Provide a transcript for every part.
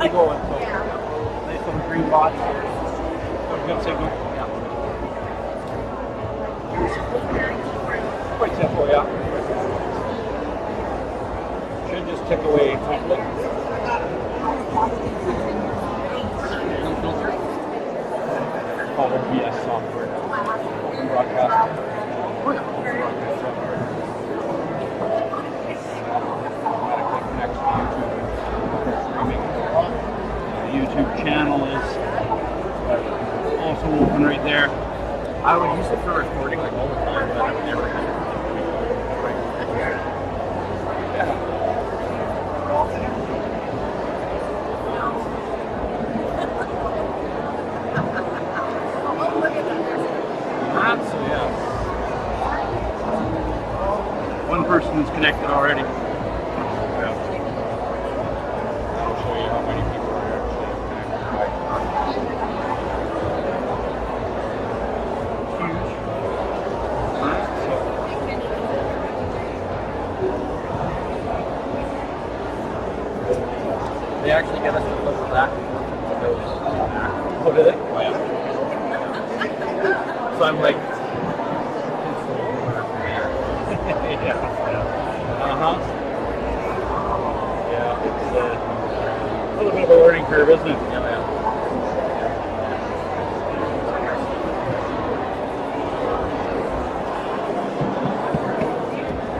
really going. So nice little green body. Good signal. Yeah. Quite simple, yeah. Should just tick away quickly. Called OBS software. Broadcast. Automatically connects to YouTube. The YouTube channel is also open right there. I would use it for recording like all the time, but I've never had it. So yeah. One person is connected already. Yeah. That'll show you how many people are actually connected. Huge. They actually get us to look back. Oh, did they? Oh, yeah. So I'm like, yeah. Uh-huh. Yeah, it's a little bit of a learning curve, isn't it? yeah.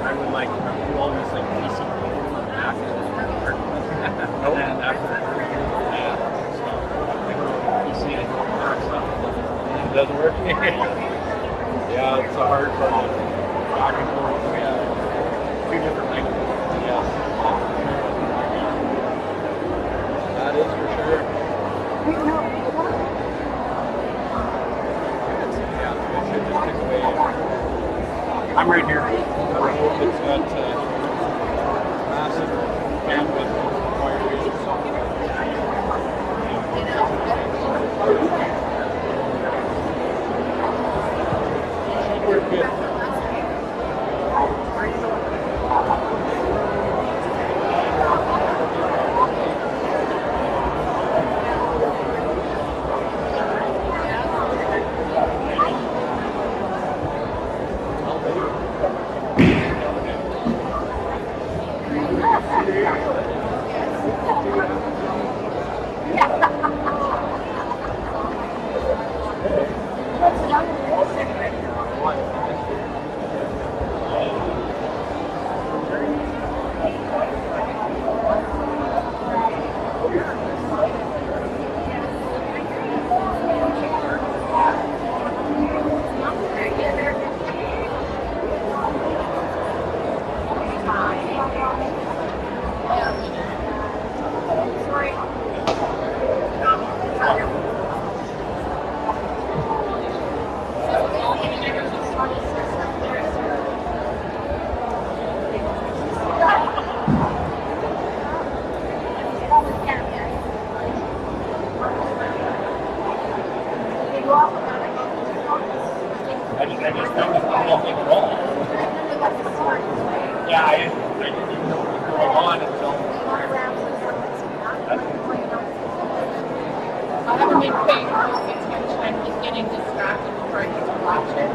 I would like to do all these like PC after and after PC It doesn't work? Yeah, it's a hard one. Back and forth. yeah, two different languages. Yeah. That is for sure. Yeah, it should just tick away. I'm right here. I don't know if it's got massive bandwidth requirements. Should work good. Yeah, I didn't even know what was going on until I haven't been paying close attention. I'm just getting distracted before I get to watch it.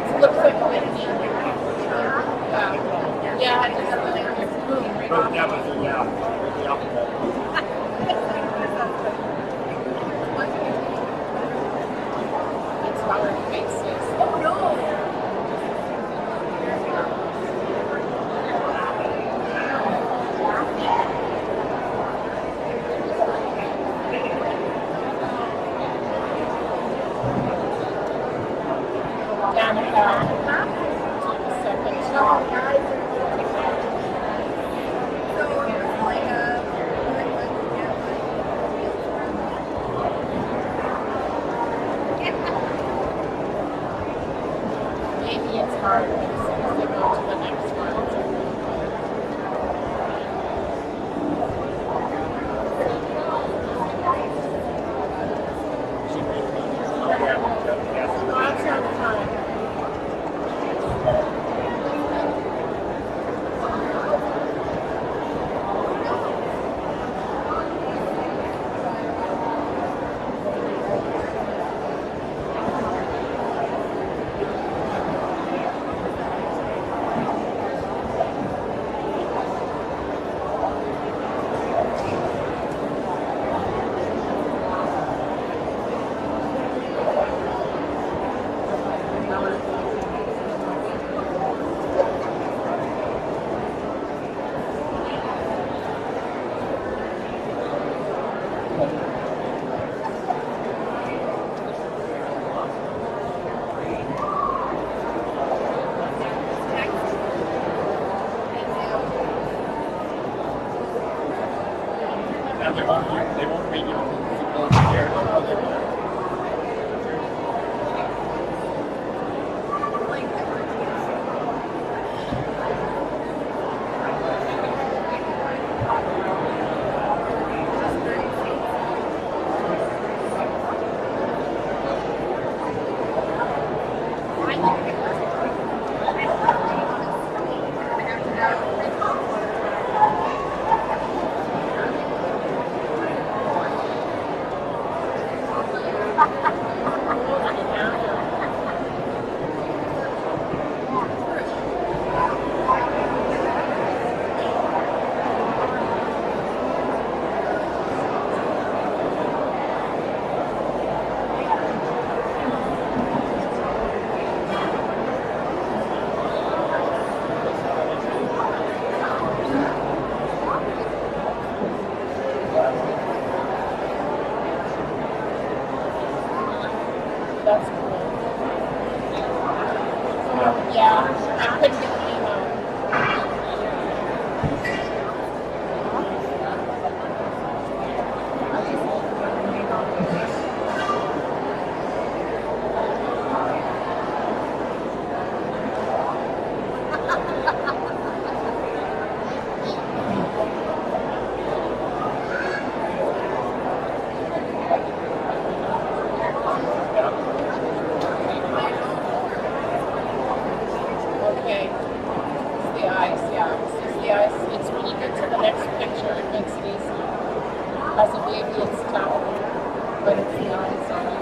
It looks like windy. Yeah, I just it's moving right both off. devils are down. The alphabet. It's our faces. Oh no! They won't make you go here. That's cool. Yeah, I couldn't get the email. Okay. It's the ice, yeah. It's the ice. It's when you get to the next picture, it makes it easy. As a baby, it's tough, but it's the ice on it.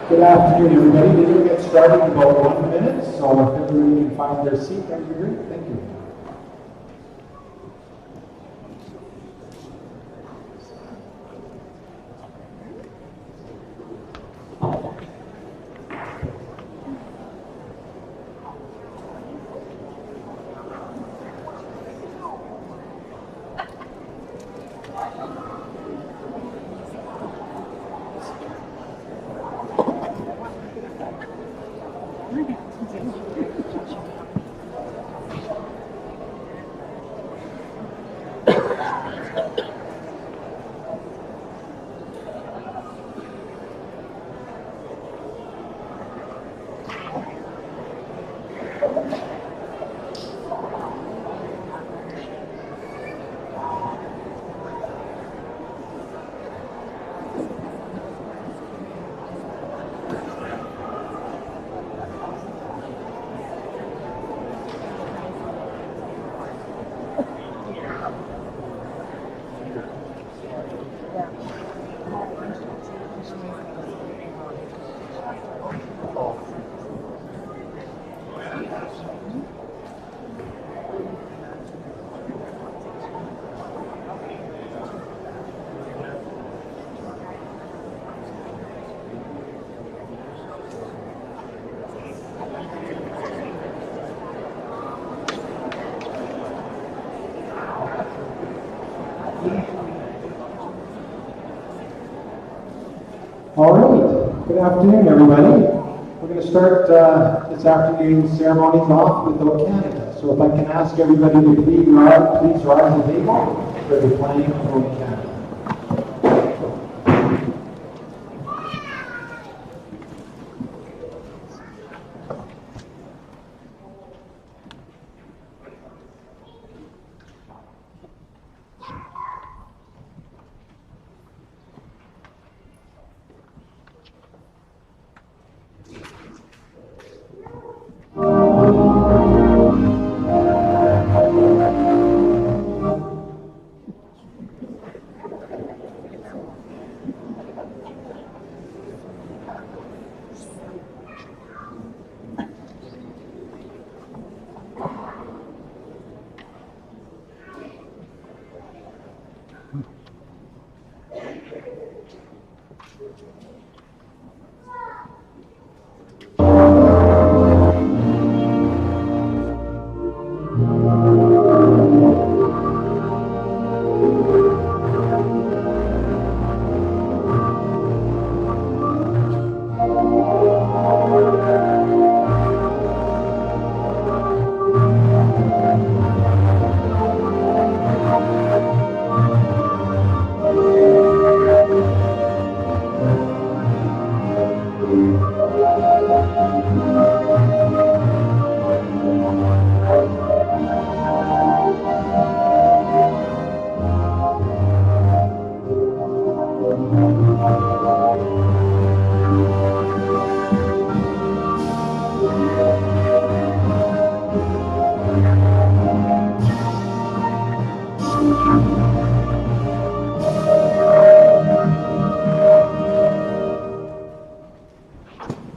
Good afternoon, everybody. We're going to get started in about 1 minute, so if everybody can find their seat, that would be great. Thank you. All right, good afternoon, everybody. We're going to start this afternoon's ceremonies off with O Canada. So if I can ask everybody to please rise and table for the playing of O Canada.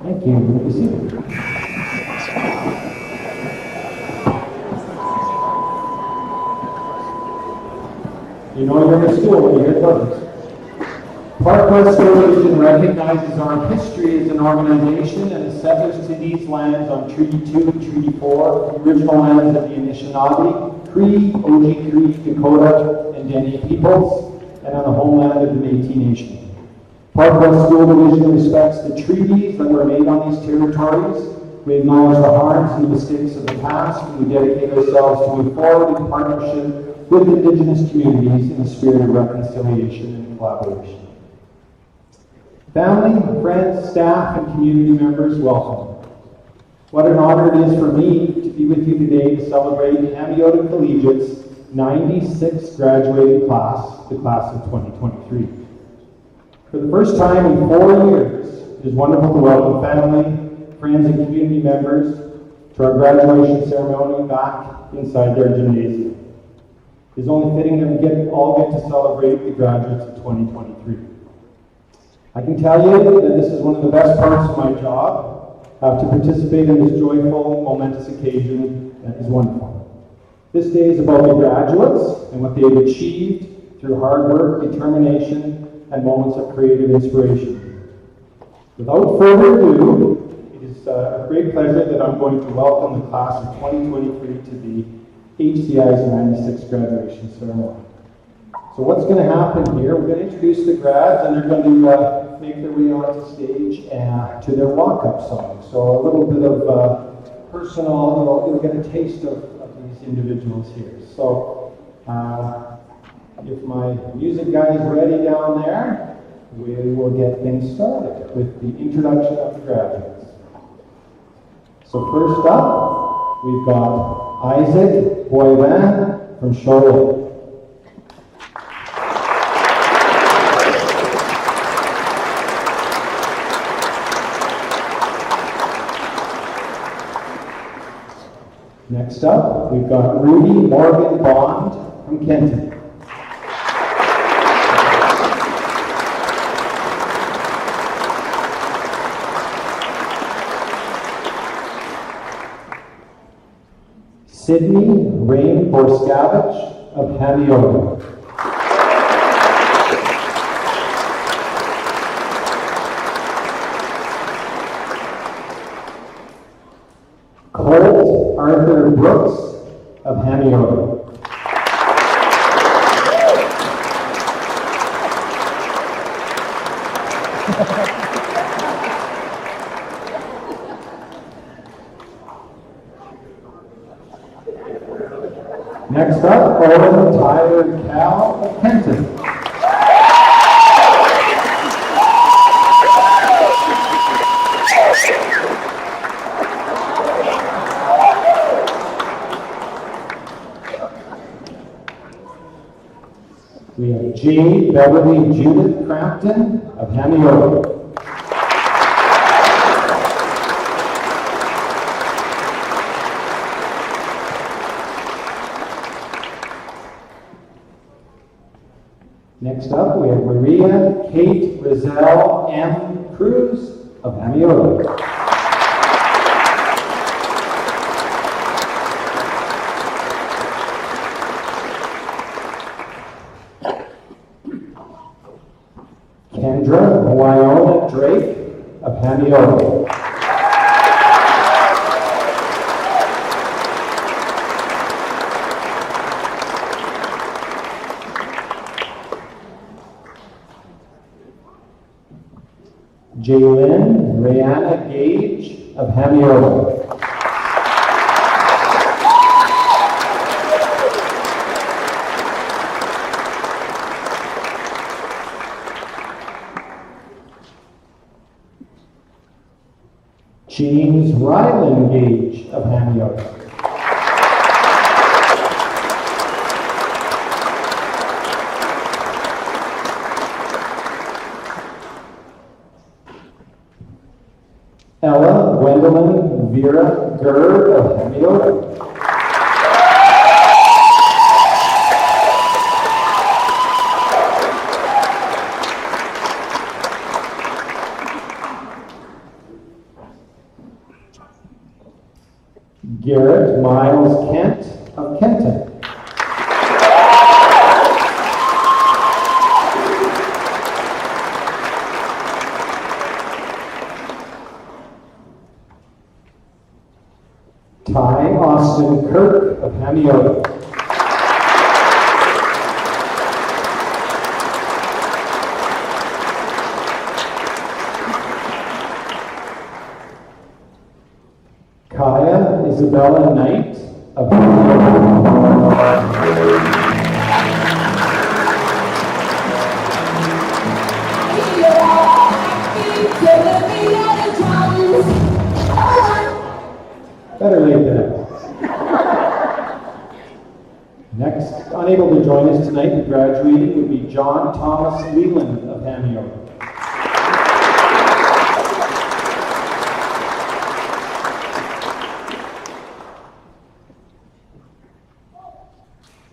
Thank you. Good to see you. You know you're in school when you hear those. Parkwest School Division recognizes our history as an organization and as settlers to these lands on Treaty 2 and Treaty 4, the original lands of the Anishinaabe, Cree, Oji-Cree, Dakota, and Dene peoples, and on the homeland of the Métis Nation. Parkwest School Division respects the treaties that were made on these territories. We acknowledge the harms and the mistakes of the past, and we dedicate ourselves to move forward in partnership with Indigenous communities in the spirit of reconciliation and collaboration. Family, friends, staff, and community members, welcome. What an honor it is for me to be with you today to celebrate Hamiota Collegiate's 96th graduating class, the class of 2023. For the first time in 4 years, it is wonderful to welcome family, friends, and community members to our graduation ceremony back inside their gymnasium. It is only fitting that we all get to celebrate the graduates of 2023. I can tell you that this is one of the best parts of my job, to participate in this joyful, momentous occasion that is wonderful. This day is about the graduates and what they have achieved through hard work, determination, and moments of creative inspiration. Without further ado, it is a great pleasure that I'm going to welcome the class of 2023 to the HCI's 96th graduation ceremony. So what's going to happen here, we're going to introduce the grads, and they're going to make their way onto stage to their walk-up song. So a little bit of personal, you'll get a taste of these individuals here. So if my music guy is ready down there, we will get things started with the introduction of the graduates. So first up, we've got Isaac Boivin from Charlotte. Next up, we've got Rudy Morgan Bond from Kenton. Sydney Rain Borskavich of Hamiota. Colt Arthur Brooks of Hamiota. Next up, Owen, Tyler, and Cal of Kenton. We have Jade, Beverly, and Judith Crampton of Hamiota. Next up, we have Maria, Kate, Rizal, M. Cruz of Hamiota. Kendra, Wyona Drake of Hamiota. Jaylyn Rihanna Gage of Hamiota. James Ryland Gage of Hamiota. Ella Gwendolyn Vera Gerd of Hamiota. Garrett Miles Kent of Kenton. Ty Austin Kirk of Hamiota. Kaya Isabella Knight of Better late than never. Next, unable to join us tonight and graduating would be John Thomas Leland of Hamiota.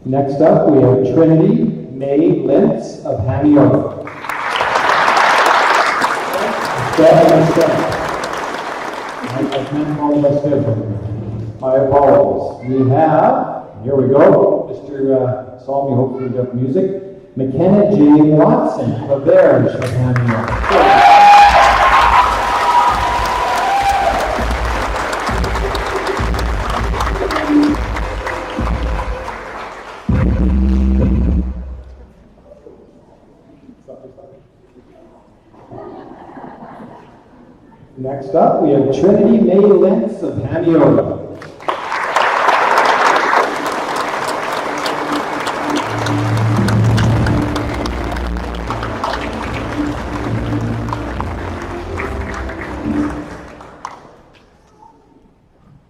Next up, we have Trinity May Lentz of Hamiota. I meant all of us different. My apologies. We have, here we go, Mr. Salmi, hopefully we got the music, McKenna J. Watson of Bears of Hamiota. Next up, we have Trinity May Lentz of Hamiota.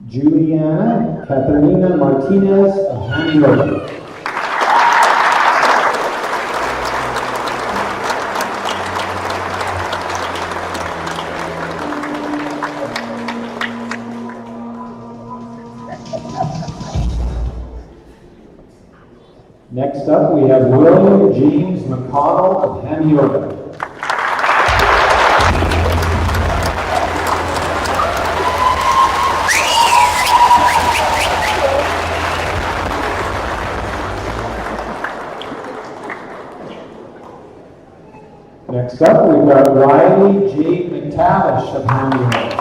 Juliana Katharina Martinez of Hamiota. Next up, we have William James McConnell of Hamiota. Next up, we've got Riley J. McTavish of Hamiota.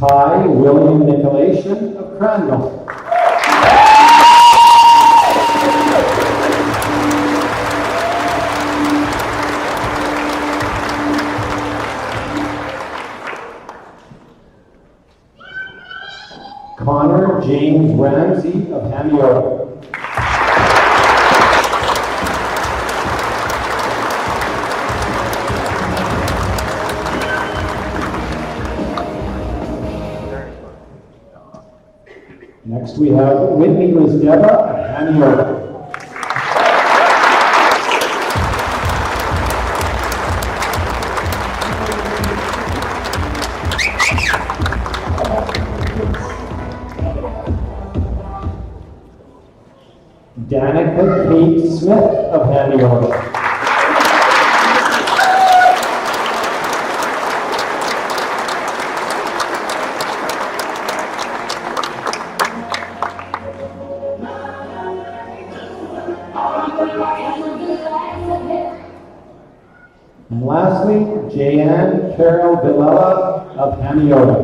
Ty William Nicolation of Cranwell. Connor James Ramsey of Hamiota. Next we have Whitney Rizdeva of Hamiota. Danica Kate Smith of Hamiota. And lastly, Jayanne Carol Villela of Hamiota.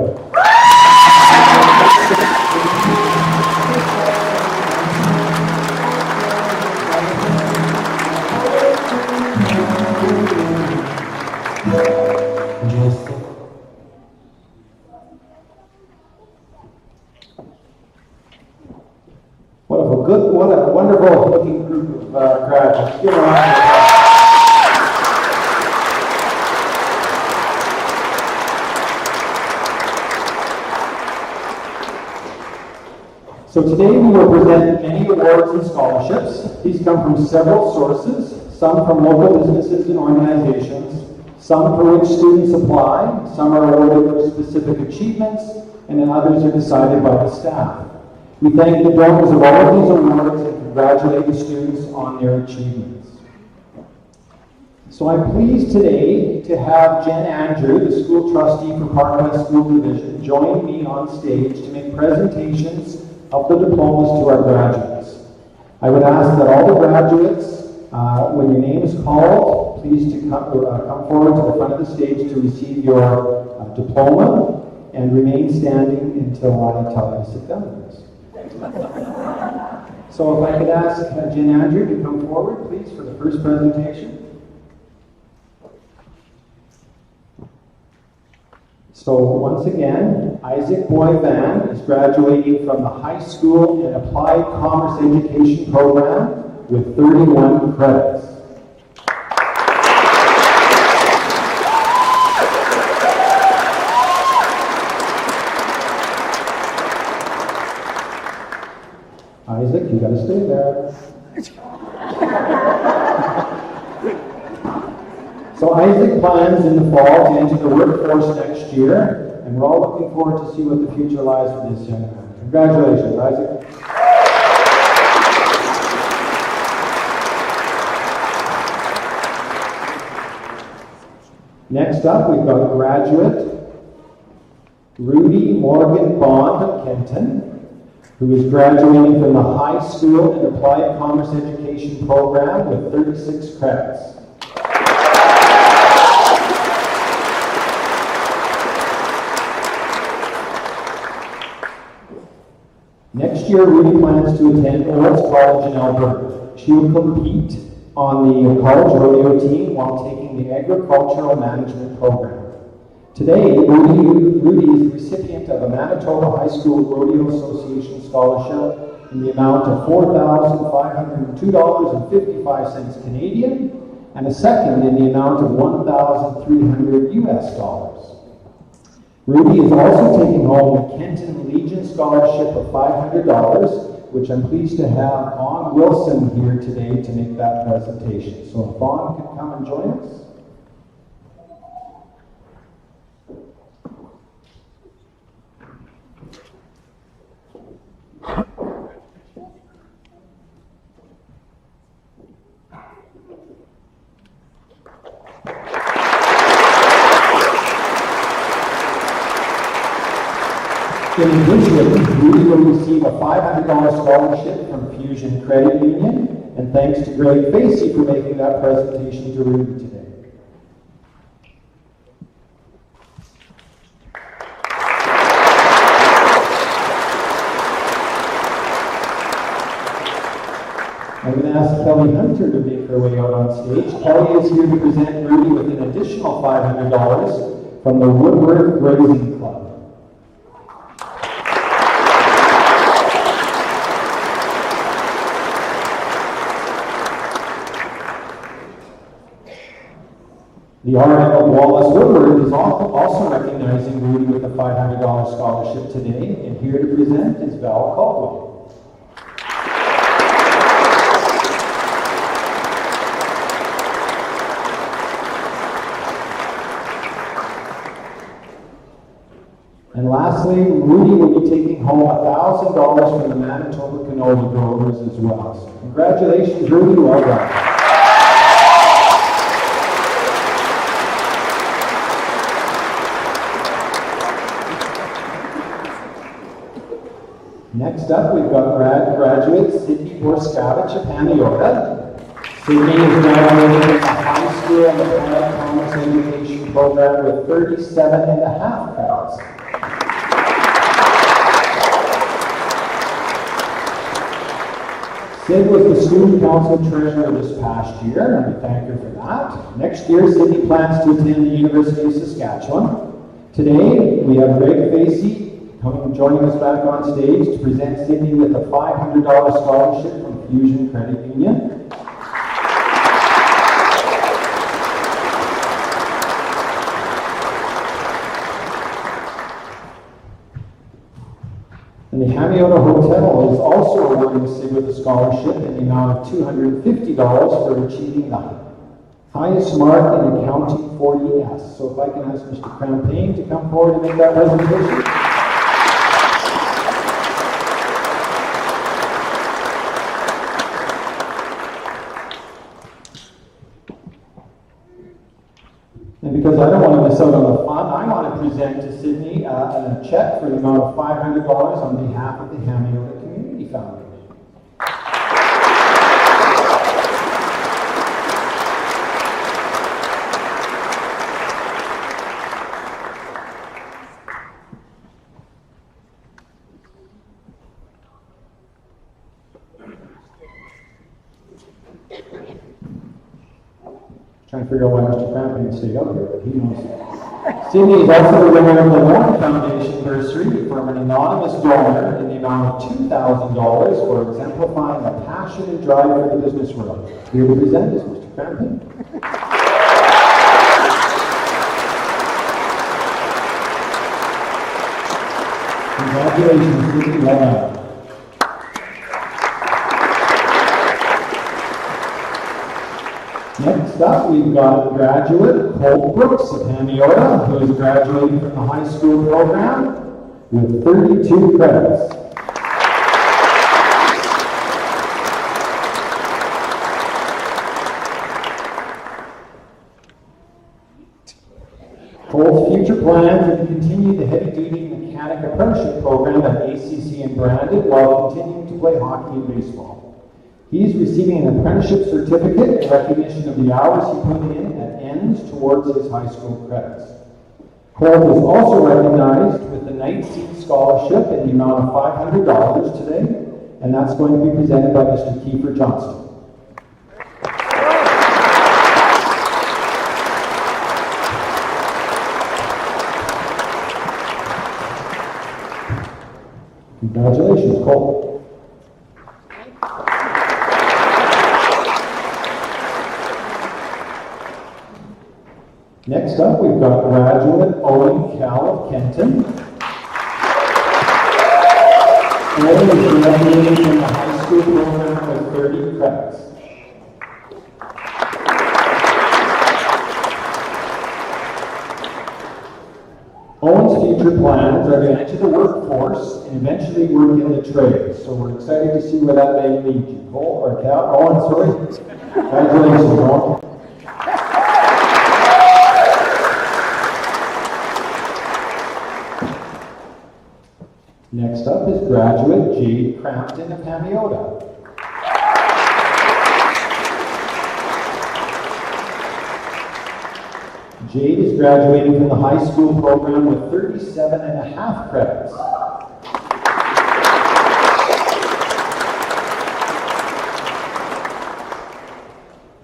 What a wonderful looking group of graduates. Give them a round of applause. So today we will present many awards and scholarships. These come from several sources, some from local businesses and organizations, some for which students apply, some are awarded for specific achievements, and then others are decided by the staff. We thank the donors of all of these awards and congratulate the students on their achievements. So I'm pleased today to have Jen Andrew, the school trustee for Park West School Division, join me on stage to make presentations of the diplomas to our graduates. I would ask that all the graduates, when your name is called, please to come forward to the front of the stage to receive your diploma and remain standing until I tell you to sit down. So if I could ask Jen Andrew to come forward, please, for the first presentation. So once again, Isaac Boy Van is graduating from the High School and Applied Commerce Education program with 31 credits. Isaac, you gotta stay there. So Isaac plans in the fall to enter the workforce next year, and we're all looking forward to see what the future lies for this young man. Congratulations, Isaac. Next up, we've got graduate Rudy Morgan Bond of Kenton, who is graduating from the High School and Applied Commerce Education program with 36 credits. Next year, Rudy plans to attend Olds College in Alberta. She will compete on the college rodeo team while taking the agricultural management program. Today, Rudy is the recipient of a Manitoba High School Rodeo Association scholarship in the amount of $4,502.55 Canadian, and a second in the amount of $1,300 US. Rudy is also taking home the Kenton Legion Scholarship of $500, which I'm pleased to have Vaughn Wilson here today to make that presentation. So if Vaughn can come and join us. In addition, Rudy will receive a $500 scholarship from Fusion Credit Union, and thanks to Greg Facey for making that presentation to Rudy today. ask Kelly Hunter to make her way out on stage. Kelly is here to present Rudy with an additional $500 from the Woodworth Grazing Club. The RM of Wallace Woodward is also recognizing Rudy with a $500 scholarship today, and here to present is Val Caldwell. And lastly, Rudy will be taking home $1,000 from the Manitoba Cannoli Growers as well. So congratulations, Rudy, well done. Next up, we've got graduate Sydney Borskavich of Hamiota. Sydney is graduating from the high school and the Planet Commerce Education program with 37.5 credits. Sid was the student council treasurer this past year, and we thank her for that. Next year, Sydney plans to attend the University of Saskatchewan. Today, we have Greg Facey joining us back on stage to present Sydney with a $500 scholarship from Fusion Credit Union. And the Hamiota Hotel is also awarding Sid with a scholarship in the amount of $250 for achieving the highest mark in accounting 40S. So if I can ask Mr. Crampagne to come forward and make that presentation. And because I don't want to miss out on the fun, I want to present to Sydney a check for the amount of $500 on behalf of the Hamiota Community Foundation. Trying to figure out why Mr. Cramping stayed up here, but he knows. Sydney is also the winner of the Lorne Foundation bursary from an anonymous donor in the amount of $2,000 for exemplifying a passion and drive for the business world. Here to present is Mr. Cramping. Congratulations, Sydney. Well done. Next up, we've got graduate Hope Brooks of Hamiota, who is graduating from the high school program with 32 credits. Hope's future plans are to continue the heavy-duty mechanic apprenticeship program at ACC in Brandon while continuing to play hockey and baseball. He is receiving an apprenticeship certificate in recognition of the hours he put in that ends towards his high school credits. Hope is also recognized with the Night Seat Scholarship in the amount of $500 today, and that's going to be presented by Mr. Kiefer Johnston. Congratulations, Cole. Next up, we've got graduate Owen Cal of Kenton. Owen is graduating from the high school program with 30 credits. Owen's future plans are to enter the workforce and eventually work in the trades. So we're excited to see where that may lead you. Cole or Cal? Owen, sorry. Congratulations, Owen. Next up is graduate Jade Crampton of Hamiota. Jade is graduating from the high school program with 37.5 credits.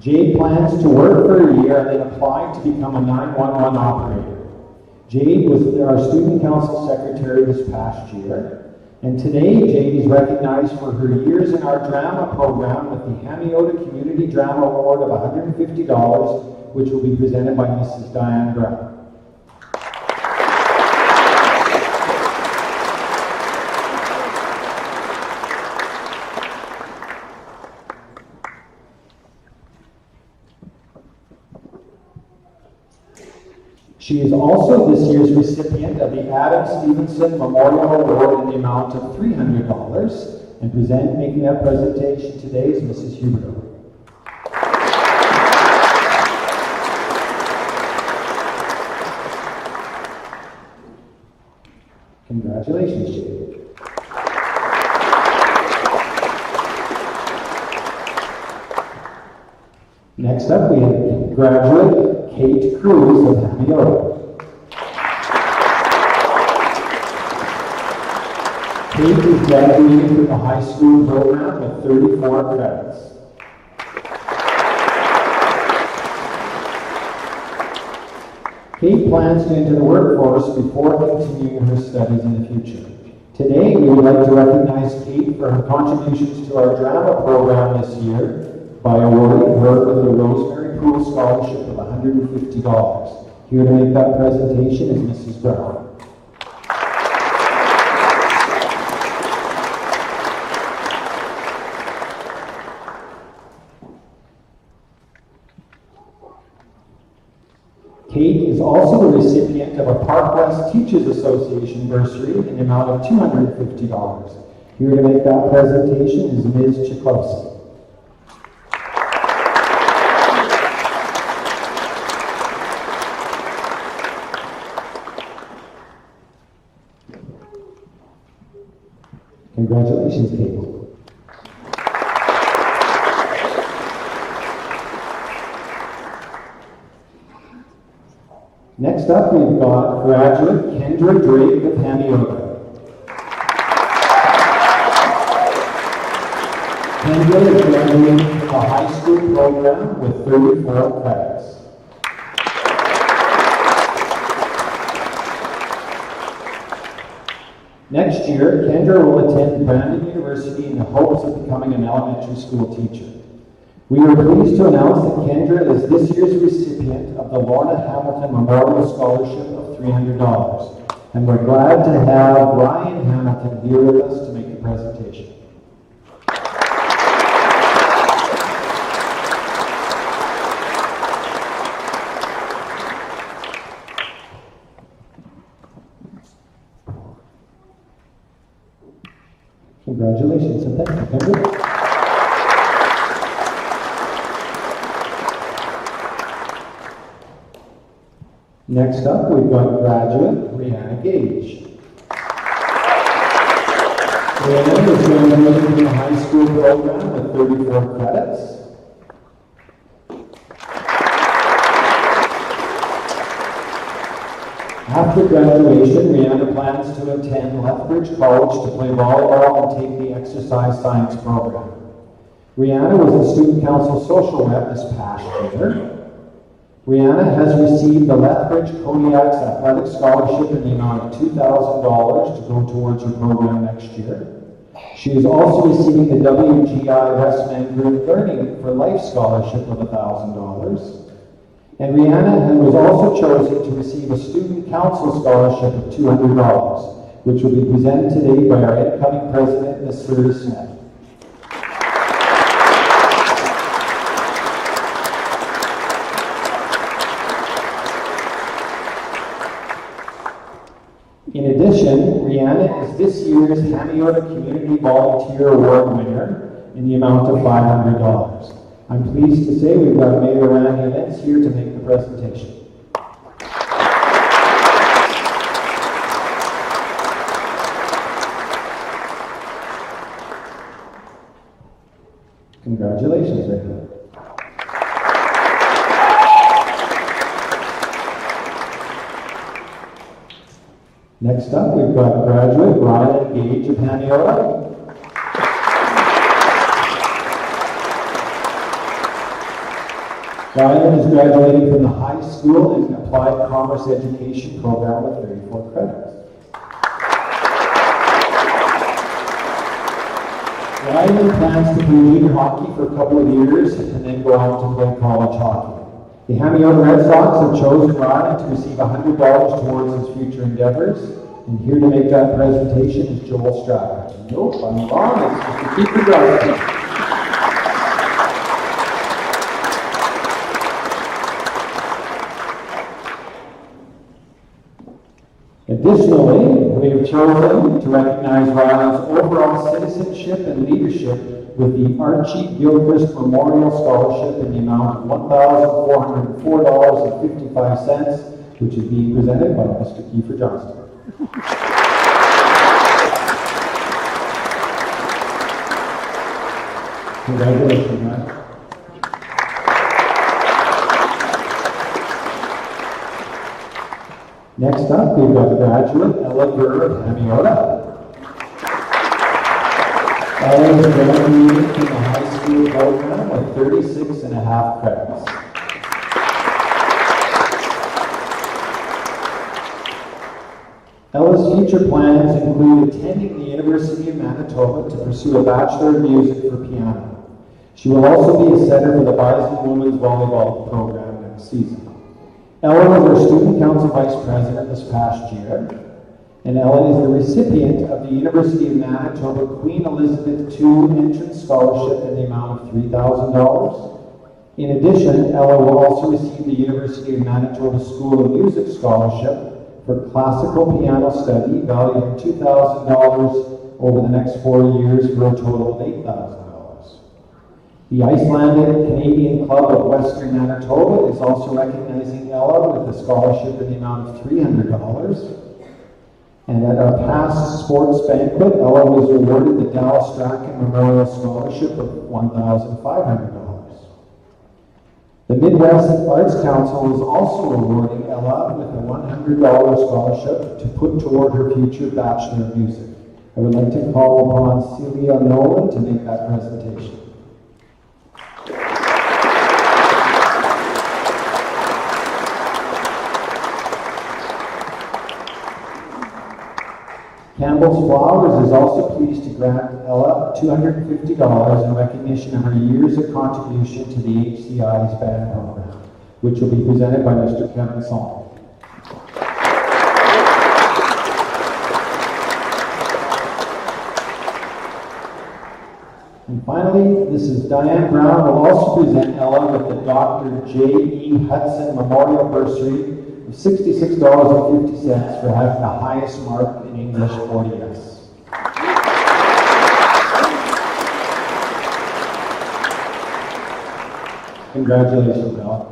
Jade plans to work for a year and then apply to become a 911 operator. Jade was our student council secretary this past year, and today Jade is recognized for her years in our drama program with the Hamiota Community Drama Award of $150, which will be presented by Mrs. Diane Brown. She is also this year's recipient of the Adam Stevenson Memorial Award in the amount of $300, and making that presentation today is Mrs. Huberto. Congratulations, Jade. Next up, we have graduate Kate Cruz of Hamiota. Kate is graduating from the high school program with 34 credits. Kate plans to enter the workforce before continuing her studies in the future. Today, we would like to recognize Kate for her contributions to our drama program this year by awarding her with the Rosemary Pool Scholarship of $150. Here to make that presentation is Mrs. Brown. Kate is also the recipient of a Park West Teachers Association bursary in the amount of $250. Here to make that presentation is Ms. Chiklovsky. Congratulations, Kate. Next up, we've got graduate Kendra Drake of Hamiota. Kendra is graduating from a high school program with 34 credits. Next year, Kendra will attend Brandon University in the hopes of becoming an elementary school teacher. We are pleased to announce that Kendra is this year's recipient of the Lorna Hamilton Memorial Scholarship of $300. And we're glad to have Ryan Hamilton here with us to make the presentation. Congratulations and thank you, Kendra. Next up, we've got graduate Brianna Gage. Brianna is graduating from the high school program with 34 credits. After graduation, Brianna plans to attend Lethbridge College to play volleyball and take the exercise science program. Brianna was a student council social rep this past year. Brianna has received the Lethbridge Kodiak's Athletic Scholarship in the amount of $2,000 to go towards her program next year. She is also receiving the WGI Westman Group Learning for Life Scholarship of $1,000. And Brianna was also chosen to receive a Student Council Scholarship of $200, which will be presented today by our incoming president, Ms. Suri Smith. In addition, Brianna is this year's Hamiota Community Volunteer Award winner in the amount of $500. I'm pleased to say we've got Mayor Randy Lentz here to make the presentation. Congratulations, Randy. Next up, we've got graduate Ryan Gage of Hamiota. Ryan is graduating from the high school and applied commerce education program with 34 credits. Ryan plans to play junior hockey for a couple of years and then go on to play college hockey. The Hamiota Red Sox have chosen Ryan to receive $100 towards his future endeavors. And here to make that presentation is Joel Strata. Nope, I'm wrong. It's Mr. Keeper Johnson. Additionally, we have chosen to recognize Ryan's overall citizenship and leadership with the Archie Gilchrist Memorial Scholarship in the amount of $1,404.55, which is being presented by Mr. Kiefer Johnston. Congratulations, Ryan. Next up, we've got graduate Ella Gurr of Hamiota. Ella is graduating from the high school program with 36 and a half credits. Ella's future plans include attending the University of Manitoba to pursue a Bachelor of Music for piano. She will also be a setter for the Bison Women's Volleyball program next season. Ella was our Student Council Vice President this past year, and Ella is the recipient of the University of Manitoba Queen Elizabeth II Entrance Scholarship in the amount of $3,000. In addition, Ella will also receive the University of Manitoba School of Music Scholarship for classical piano study, valued at $2,000 over the next 4 years for a total of $8,000. The Icelandic Canadian Club of Western Manitoba is also recognizing Ella with a scholarship in the amount of $300. And at our past sports banquet, Ella was awarded the Dallas Strachan Memorial Scholarship of $1,500. The Midwest Arts Council is also awarding Ella with a $100 scholarship to put toward her future Bachelor of Music. I would like to call upon Celia Nolan to make that presentation. Campbell's Flowers is also pleased to grant Ella $250 in recognition of her years of contribution to the HCI's band program, which will be presented by Mr. Kevin Song. And finally, this is Diane Brown will also present Ella with the Dr. J.E. Hudson Memorial Bursary of $66.50 for having the highest mark in English 40S. Congratulations, Ella.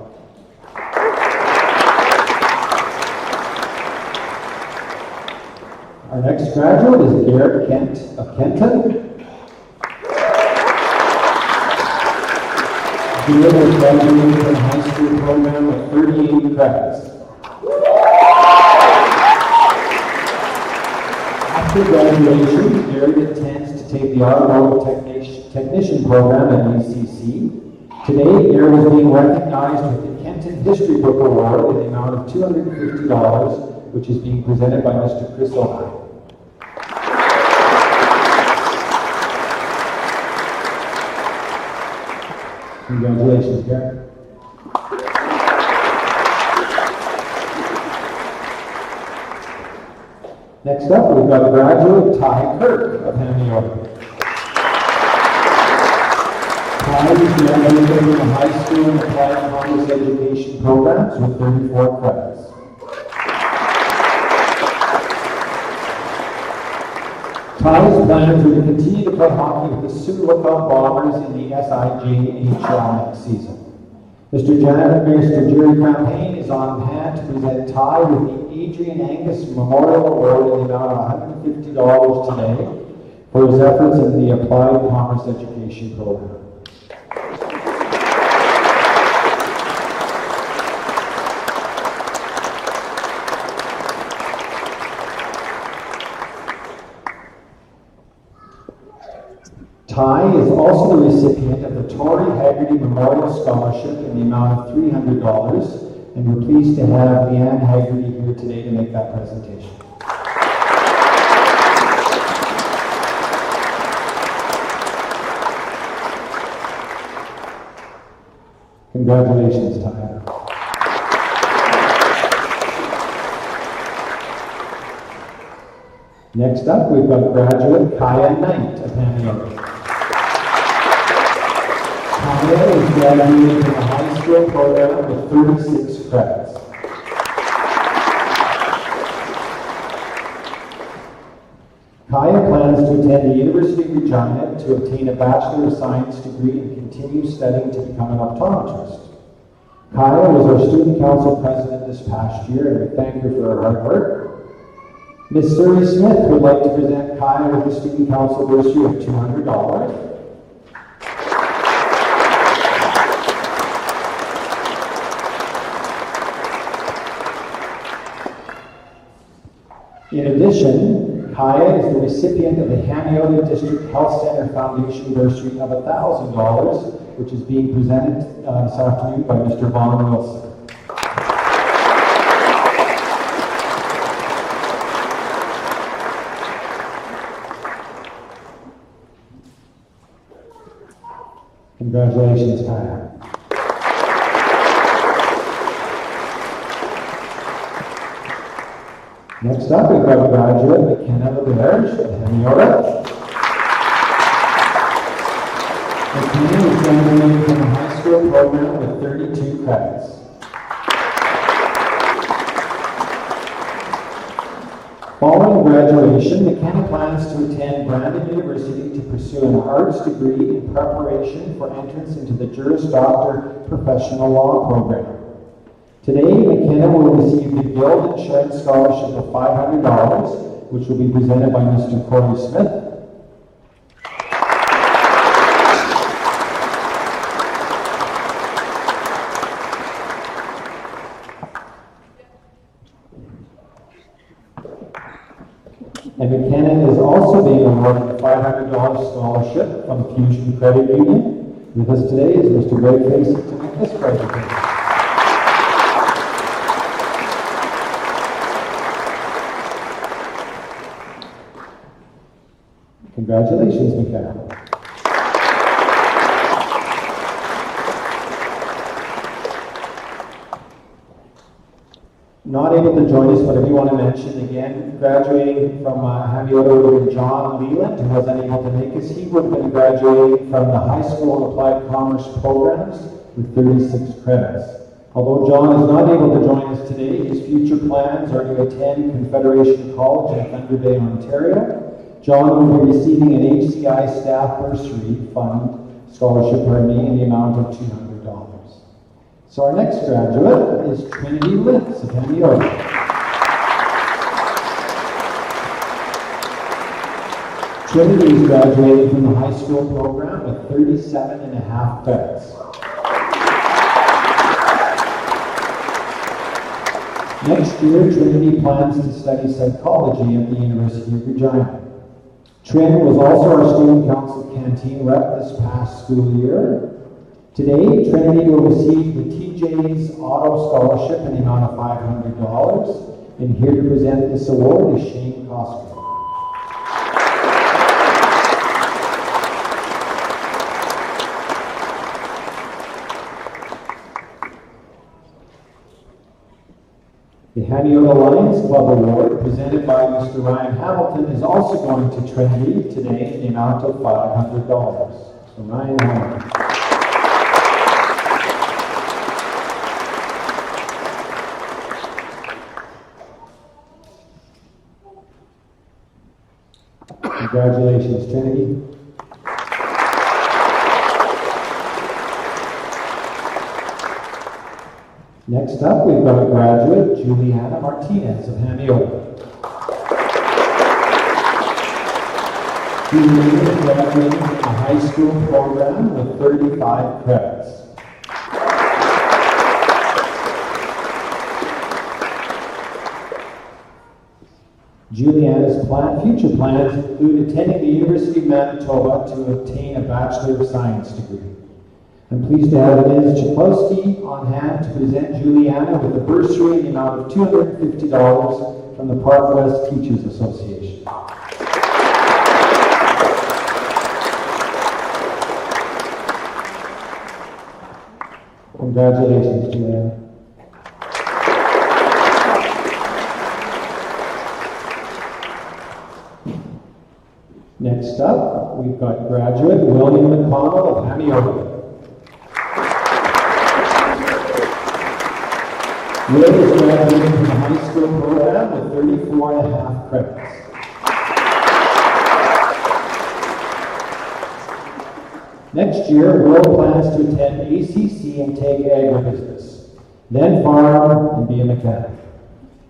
Our next graduate is Garrett Kent of Kenton. Garrett is graduating from the high school program with 38 credits. After graduation, Garrett intends to take the automotive technician program at UCC. Today, Garrett is being recognized with the Kenton History Book Award in the amount of $250, which is being presented by Mr. Chris O'Brien. Congratulations, Garrett. Next up, we've got graduate Ty Kirk of Hamiota. Ty is graduating from the high school and applied commerce education programs with 34 credits. Ty's plans are to continue to play hockey with the Sioux Lookout Bombers in the SIJHL next season. Mr. Jerry Campaign is on hand to present Ty with the Adrian Angus Memorial Award in the amount of $150 today for his efforts in the Applied Commerce Education program. Ty is also the recipient of the the Tori Haggerty Memorial Scholarship in the amount of $300. And we're pleased to have Leanne Haggerty here today to make that presentation. Congratulations, Tyler. Next up, we've got graduate Kaya Knight of Hamiota. Kaya is graduating from the high school program with 36 credits. Kaya plans to attend the University of Regina to obtain a Bachelor of Science degree and continue studying to become an optometrist. Kaya was our Student Council President this past year, and we thank her for her hard work. Ms. Surrey Smith would like to present Kaya with a Student Council bursary of $200. In addition, Kaya is the recipient of the Hamiota District Health Center Foundation bursary of $1,000, which is being presented this afternoon by Mr. Vaughn Wilson. Congratulations, Kaya. Next up, we've got graduate McKenna LaBerge of Hamiota. McKenna is graduating from the high school program with 32 credits. Following graduation, McKenna plans to attend Brandon University to pursue an arts degree in preparation for entrance into the Juris Doctor Professional Law program. Today, McKenna will receive the Guild Insurance Scholarship of $500, which will be presented by Mr. Corey Smith. And McKenna is also being awarded a $500 scholarship from Fusion Credit Union. With us today is Mr. Greg Facey to make this presentation. Congratulations, McKenna. Not able to join us, but I do want to mention again, graduating from Hamiota would have been John Leland, who was unable to make us. He would have been graduating from the high school Applied Commerce programs with 36 credits. Although John is not able to join us today, his future plans are to attend Confederation College in Thunder Bay, Ontario. John will be receiving an HCI staff bursary fund scholarship in the amount of $200. So our next graduate is Trinity Litz of Hamiota. Trinity is graduating from the high school program with 37.5 credits. Next year, Trinity plans to study psychology at the University of Regina. Trin was also our Student Council Canteen rep this past school year. Today, Trinity will receive the TJ's Auto Scholarship in the amount of $500. And here to present this award is Shane Costco. The Hamiota Lions Club Award, presented by Mr. Ryan Hamilton, is also going to Trinity today in the amount of $500. So Ryan Hamilton. Congratulations, Trinity. Next up, we've got a graduate, Juliana Martinez of Hamiota. Juliana is graduating from the high school program with 35 credits. Juliana's future plans include attending the University of Manitoba to obtain a Bachelor of Science degree. I'm pleased to have Ms. Chakowski on hand to present Juliana with a bursary in the amount of $250 from the Park West Teachers Association. Congratulations, Juliana. Next up, we've got graduate William McConnell of Hamiota. Will is graduating from the high school program with 34.5 credits. Next year, Will plans to attend ACC and take agribusiness, then farm and be a mechanic.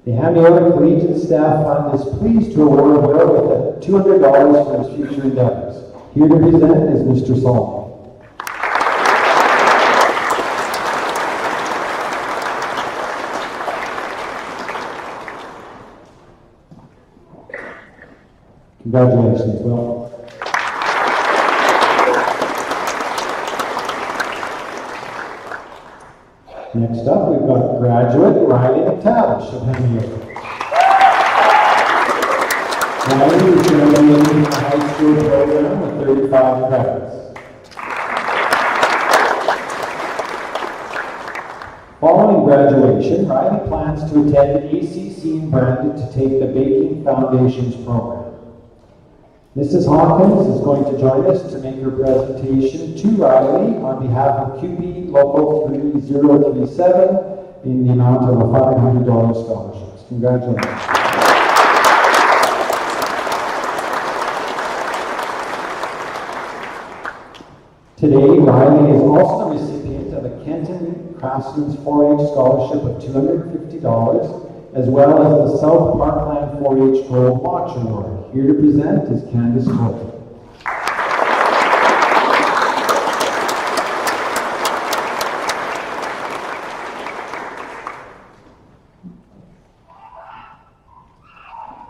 The Hamiota Collegiate Staff Fund is pleased to award Will with $200 for his future endeavors. Here to present is Mr. Solomon. Congratulations, Will. Next up, we've got graduate Riley McTavish of Hamiota. Riley is graduating from the high school program with 35 credits. Following graduation, Riley plans to attend ACC in Brandon to take the Baking Foundations program. Mrs. Hawkins is going to join us to make her presentation to Riley on behalf of QP Local 3037 in the amount of a $500 scholarships. Congratulations. Today, Riley is also the recipient of a Kenton Craftsman's 4-H scholarship of $250, as well as the South Parkland 4-H Gold Watch Award. Here to present is Candace Cole.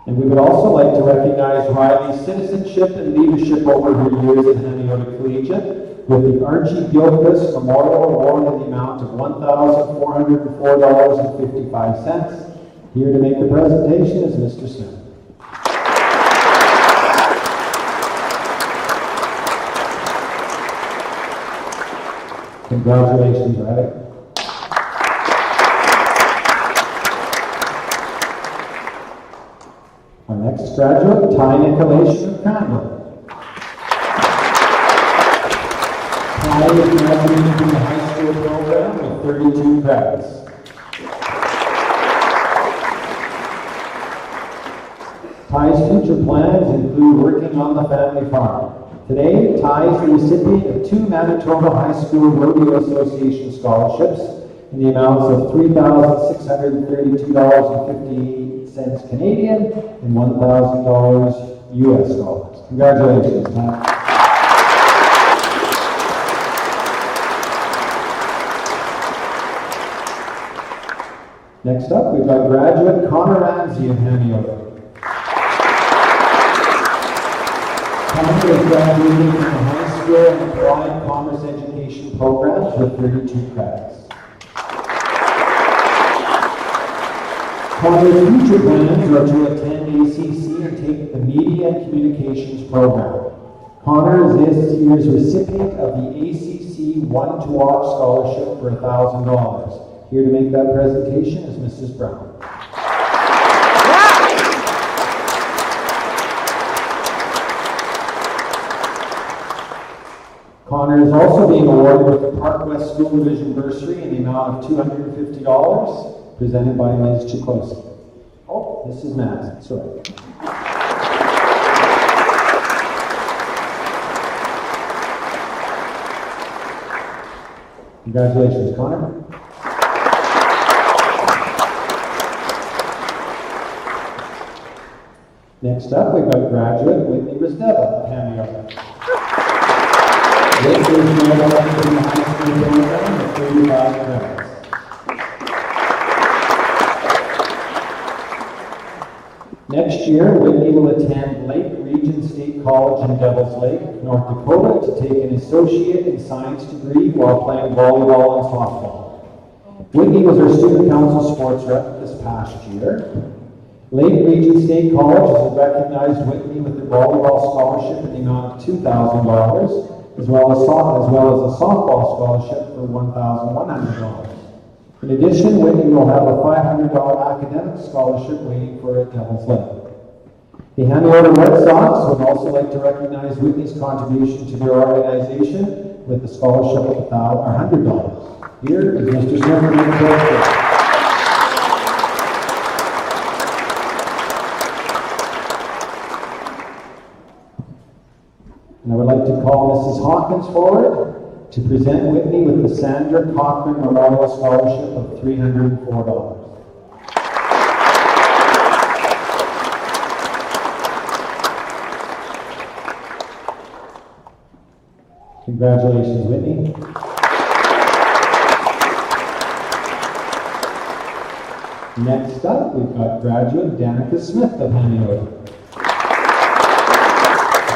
And we would also like to recognize Riley's citizenship and leadership over her years at Hamiota Collegiate with the Archie Gilchrist Memorial Award in the amount of $1,404.55. Here to make the presentation is Mr. Smith. Congratulations, Riley. Our next graduate, Ty Nicolation of Cranbrook. Ty is graduating from the high school program with 32 credits. Ty's future plans include working on the family farm. Today, Ty is the recipient of 2 Manitoba High School Rodeo Association scholarships in the amounts of $3,632.58 Canadian and $1,000 US dollars. Congratulations, Ty. Next up, we've got graduate Connor Ramsey of Hamiota. Connor is graduating from the high school and applied commerce education programs with 32 credits. Connor's future plans are to attend ACC and take the Media and Communications program. Connor is this year's recipient of the ACC One to Watch scholarship for $1,000. Here to make that presentation is Mrs. Brown. Connor is also being awarded with the Park West School Division bursary in the amount of $250, presented by Ms. Chakowski. Oh, this is Matt. Sorry. Congratulations, Connor. Next up, we've got graduate Whitney Risdeva of Hamiota. This is graduating from the high school program with 35 credits. Next year, Whitney will attend Lake Region State College in Devils Lake, North Dakota, to take an associate in science degree while playing volleyball and softball. Whitney was our student council sports rep this past year. Lake Region State College has recognized Whitney with the volleyball scholarship in the amount of $2,000, as well as a softball scholarship for $1,100. In addition, Whitney will have a $500 academic scholarship waiting for her at Devils Lake. The Hamiota Red Sox would also like to recognize Whitney's contribution to their organization with a scholarship of $100. Here is Mr. Smith. And I would like to call Mrs. Hawkins forward to present Whitney with the Sandra Cochran Memorial Scholarship of $304. Congratulations, Whitney. Next up, we've got graduate Danica Smith of Hamiota.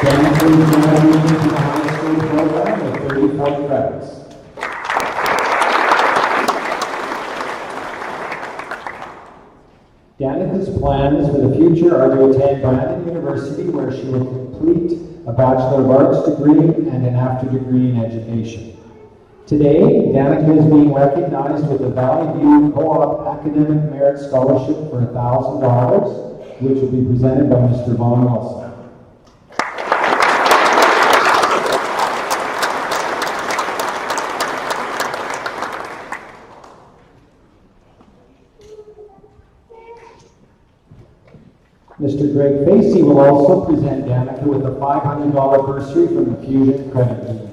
Danica is graduating from the high school program with 34 credits. Danica's plans for the future are to attend Brandon University, where she will complete a Bachelor of Arts degree and an after degree in education. Today, Danica is being recognized with the Valley View Co-op Academic Merit Scholarship for $1,000, which will be presented by Mr. Vaughn Wilson. Mr. Greg Facey will also present Danica with a $500 bursary from the Fusion Credit Union.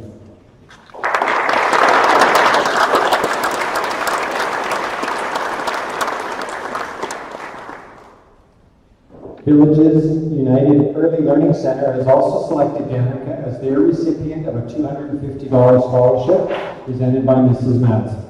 Villages United Early Learning Center has also selected Danica as their recipient of a $250 scholarship presented by Mrs. Madsen.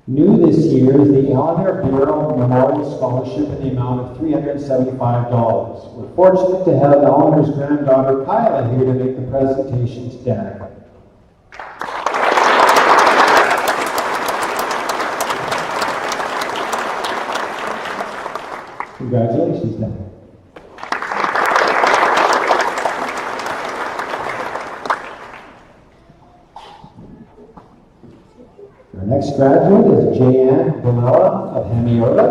New this year is the Eleanor Bureau Memorial Scholarship in the amount of $375. We're fortunate to have Eleanor's granddaughter Kyla here to make the presentation to Danica. Congratulations, Danica. Our next graduate is Jan Bonella of Hamiota.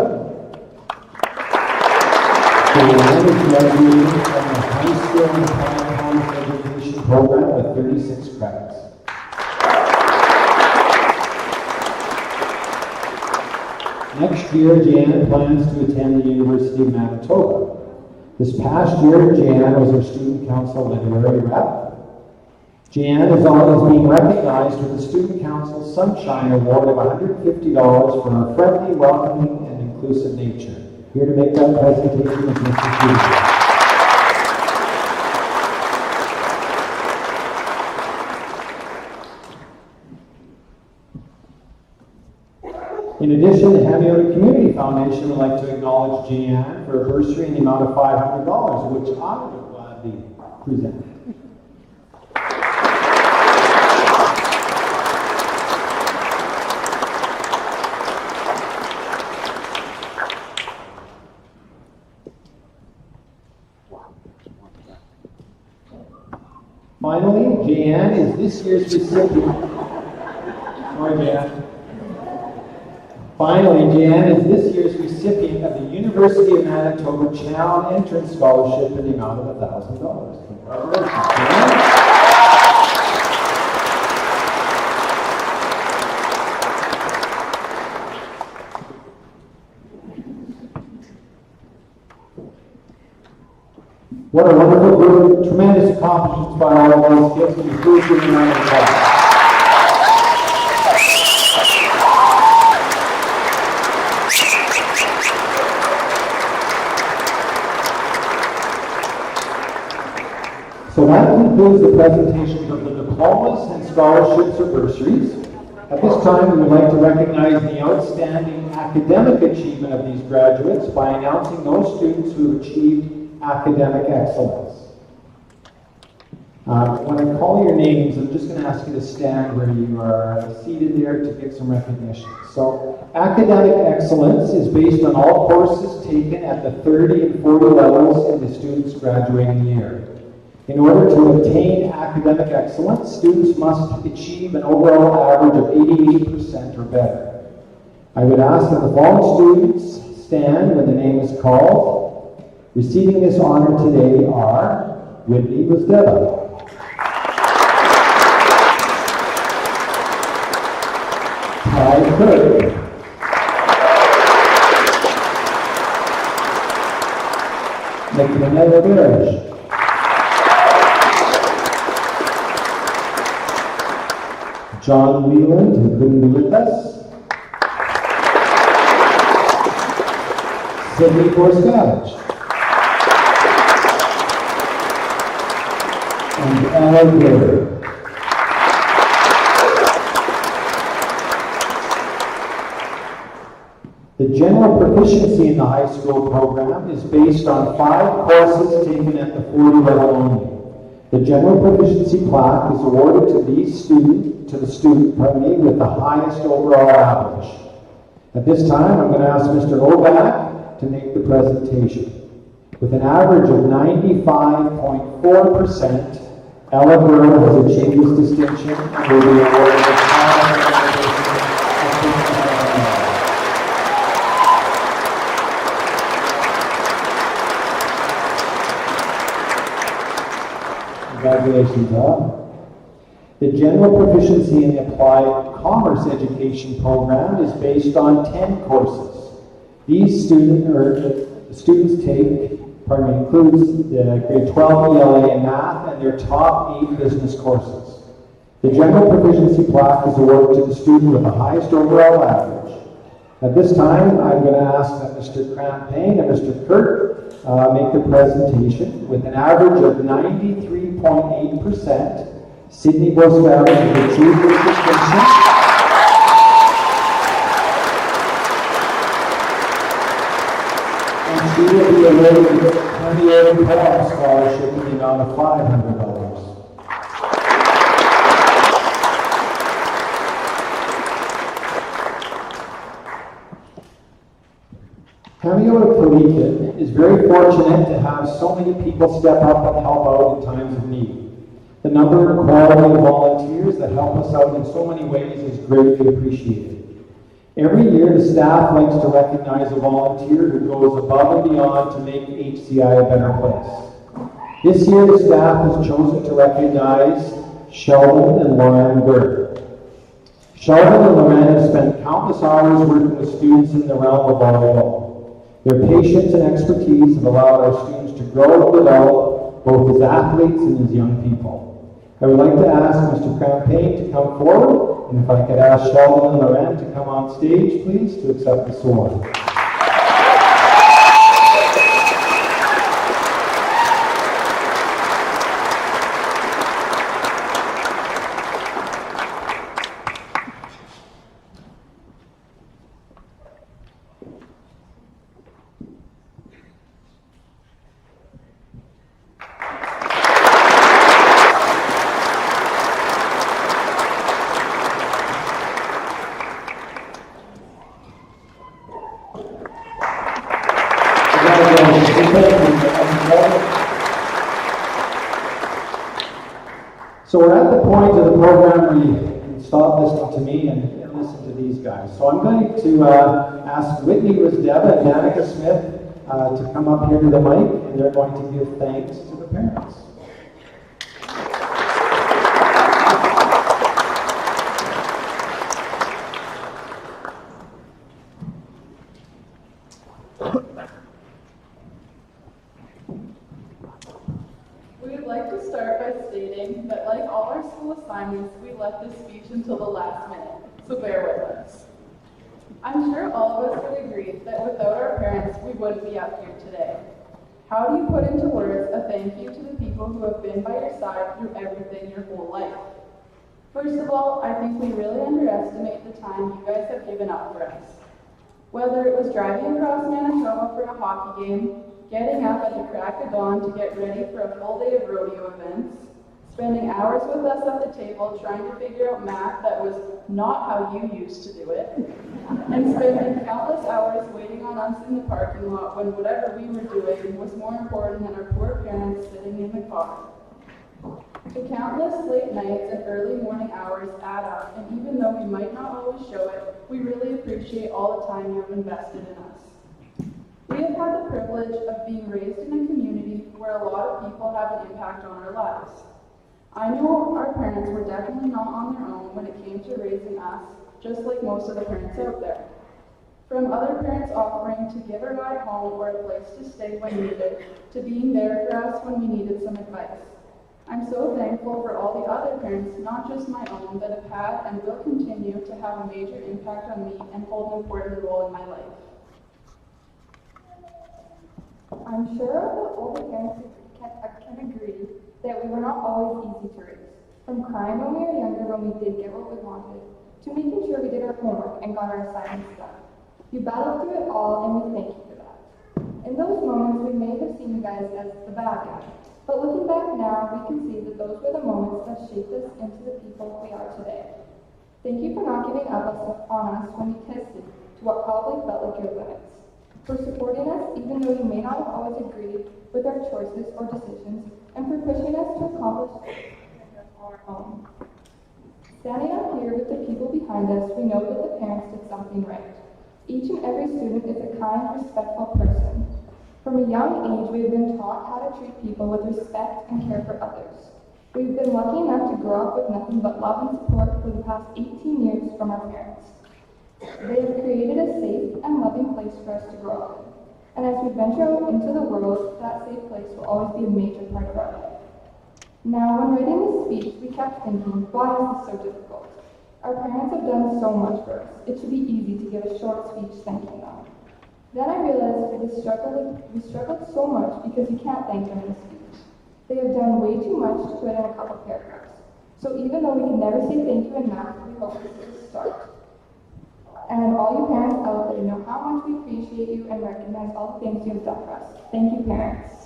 Jan is graduating from the high school and college education program with 36 credits. Next year, Jan plans to attend the University of Manitoba. This past year, Jan was our student council literary rep. Jan is being recognized with the Student Council Sunshine Award of $150 for her friendly, welcoming, and inclusive nature. Here to make that presentation is Mr. Peterson. In addition, the Hamiota Community Foundation would like to acknowledge Jan for a bursary in the amount of $500, which I would gladly present. Finally, Jan is this year's recipient. Sorry, Jan. Finally, Jan is this year's recipient of the University of Manitoba Challenge Entrance Scholarship in the amount of $1,000. Congratulations, Jan. What a wonderful group, tremendous accomplishments by all of these kids, and please give them a round of applause. So that concludes the presentations of the diplomas and scholarships or bursaries. At this time, we would like to recognize the outstanding academic achievement of these graduates by announcing those students who have achieved academic excellence. When I call your names, I'm just going to ask you to stand where you are seated there to get some recognition. So, academic excellence is based on all courses taken at the 30 and 40 levels in the student's graduating year. In order to obtain academic excellence, students must achieve an overall average of 88% or better. I would ask that the following students stand when the name is called. Receiving this honor today are Whitney Wasdeva, Ty Kirk, McKenna Barrage, John Wheeland, who couldn't be with us, Sydney Borscavage, and Alan Blair. The general proficiency in the high school program is based on 5 courses taken at the 40 level only. The general proficiency plaque is awarded to the student with the highest overall average. At this time, I'm going to ask Mr. Oback to make the presentation. With an average of 95.4%, Ella Burrow has achieved this distinction and will be awarded the Congratulations, Ella. The general proficiency in the applied commerce education program is based on 10 courses. These students includes the grade 12 ELA in math and their top 8 business courses. The general proficiency plaque is awarded to the student with the highest overall average. At this time, I'm going to ask that Mr. Crampagne and Mr. Kirk make the presentation. With an average of 93.8%, Sydney Borscavage has achieved this distinction. And she will be awarded the Hamiota Collegiate scholarship in the amount of $500. Hamiota Collegiate is very fortunate to have so many people step up and help out in times of need. The number and quality of volunteers that help us out in so many ways is greatly appreciated. Every year, the staff likes to recognize a volunteer who goes above and beyond to make HCI a better place. This year, the staff has chosen to recognize Sheldon and Lauren Bird. Sheldon and Lauren have spent countless hours working with students in the realm of volleyball. Their patience and expertise have allowed our students to grow and develop both as athletes and as young people. I would like to ask Mr. Crampagne to come forward, and if I could ask Sheldon and Loren to come on stage, please, to accept the sword. So we're at the point of the program where you can stop listening to me and listen to these guys. So I'm going to ask Whitney Wasdeva and Danica Smith to come up here to the mic, and they're going to give thanks to the parents. We would like to start by stating that, like all our school assignments, we left this speech until the last minute, so bear with us. I'm sure all of us would agree that without our parents, we wouldn't be up here today. How do you put into words a thank you to the people who have been by your side through everything your whole life? First of all, I think we really underestimate the time you guys have given up for us. Whether it was driving across Manitoba for a hockey game, getting up at the crack of dawn to get ready for a full day of rodeo events, spending hours with us at the table trying to figure out math that was not how you used to do it, and spending countless hours waiting on us in the parking lot when whatever we were doing was more important than our poor parents sitting in the car. The countless late nights and early morning hours add up, and even though we might not always show it, we really appreciate all the time you have invested in us. We have had the privilege of being raised in a community where a lot of people have an impact on our lives. I know our parents were definitely not on their own when it came to raising us, just like most of the parents out there. From other parents offering to give a ride home or a place to stay when needed, to being there for us when we needed some advice. I'm so thankful for all the other parents, not just my own, that have had and will continue to have a major impact on me and hold an important role in my life. I'm sure the older parents can agree that we were not always easy to raise. From crying when we were younger when we did get what we wanted, to making sure we did our homework and got our assignments done. You battled through it all, and we thank you for that. In those moments, we may have seen you guys as the bad guy, but looking back now, we can see that those were the moments that shaped us into the people we are today. Thank you for not giving up on us when we tested to what probably felt like your limits. For supporting us even though you may not have always agreed with our choices or decisions, and for pushing us to accomplish our own. Standing up here with the people behind us, we know that the parents did something right. Each and every student is a kind, respectful person. From a young age, we have been taught how to treat people with respect and care for others. We've been lucky enough to grow up with nothing but love and support for the past 18 years from our parents. They have created a safe and loving place for us to grow up in. And as we venture out into the world, that safe place will always be a major part of our life. Now, when writing this speech, we kept thinking, why is this so difficult? Our parents have done so much for us. It should be easy to give a short speech thanking them. Then I realized we struggled so much because you can't thank them in a speech. They have done way too much to put in a couple paragraphs. So even though we can never say thank you enough, we hope this is a start. And all you parents out there know how much we appreciate you and recognize all the things you have done for us. Thank you, parents.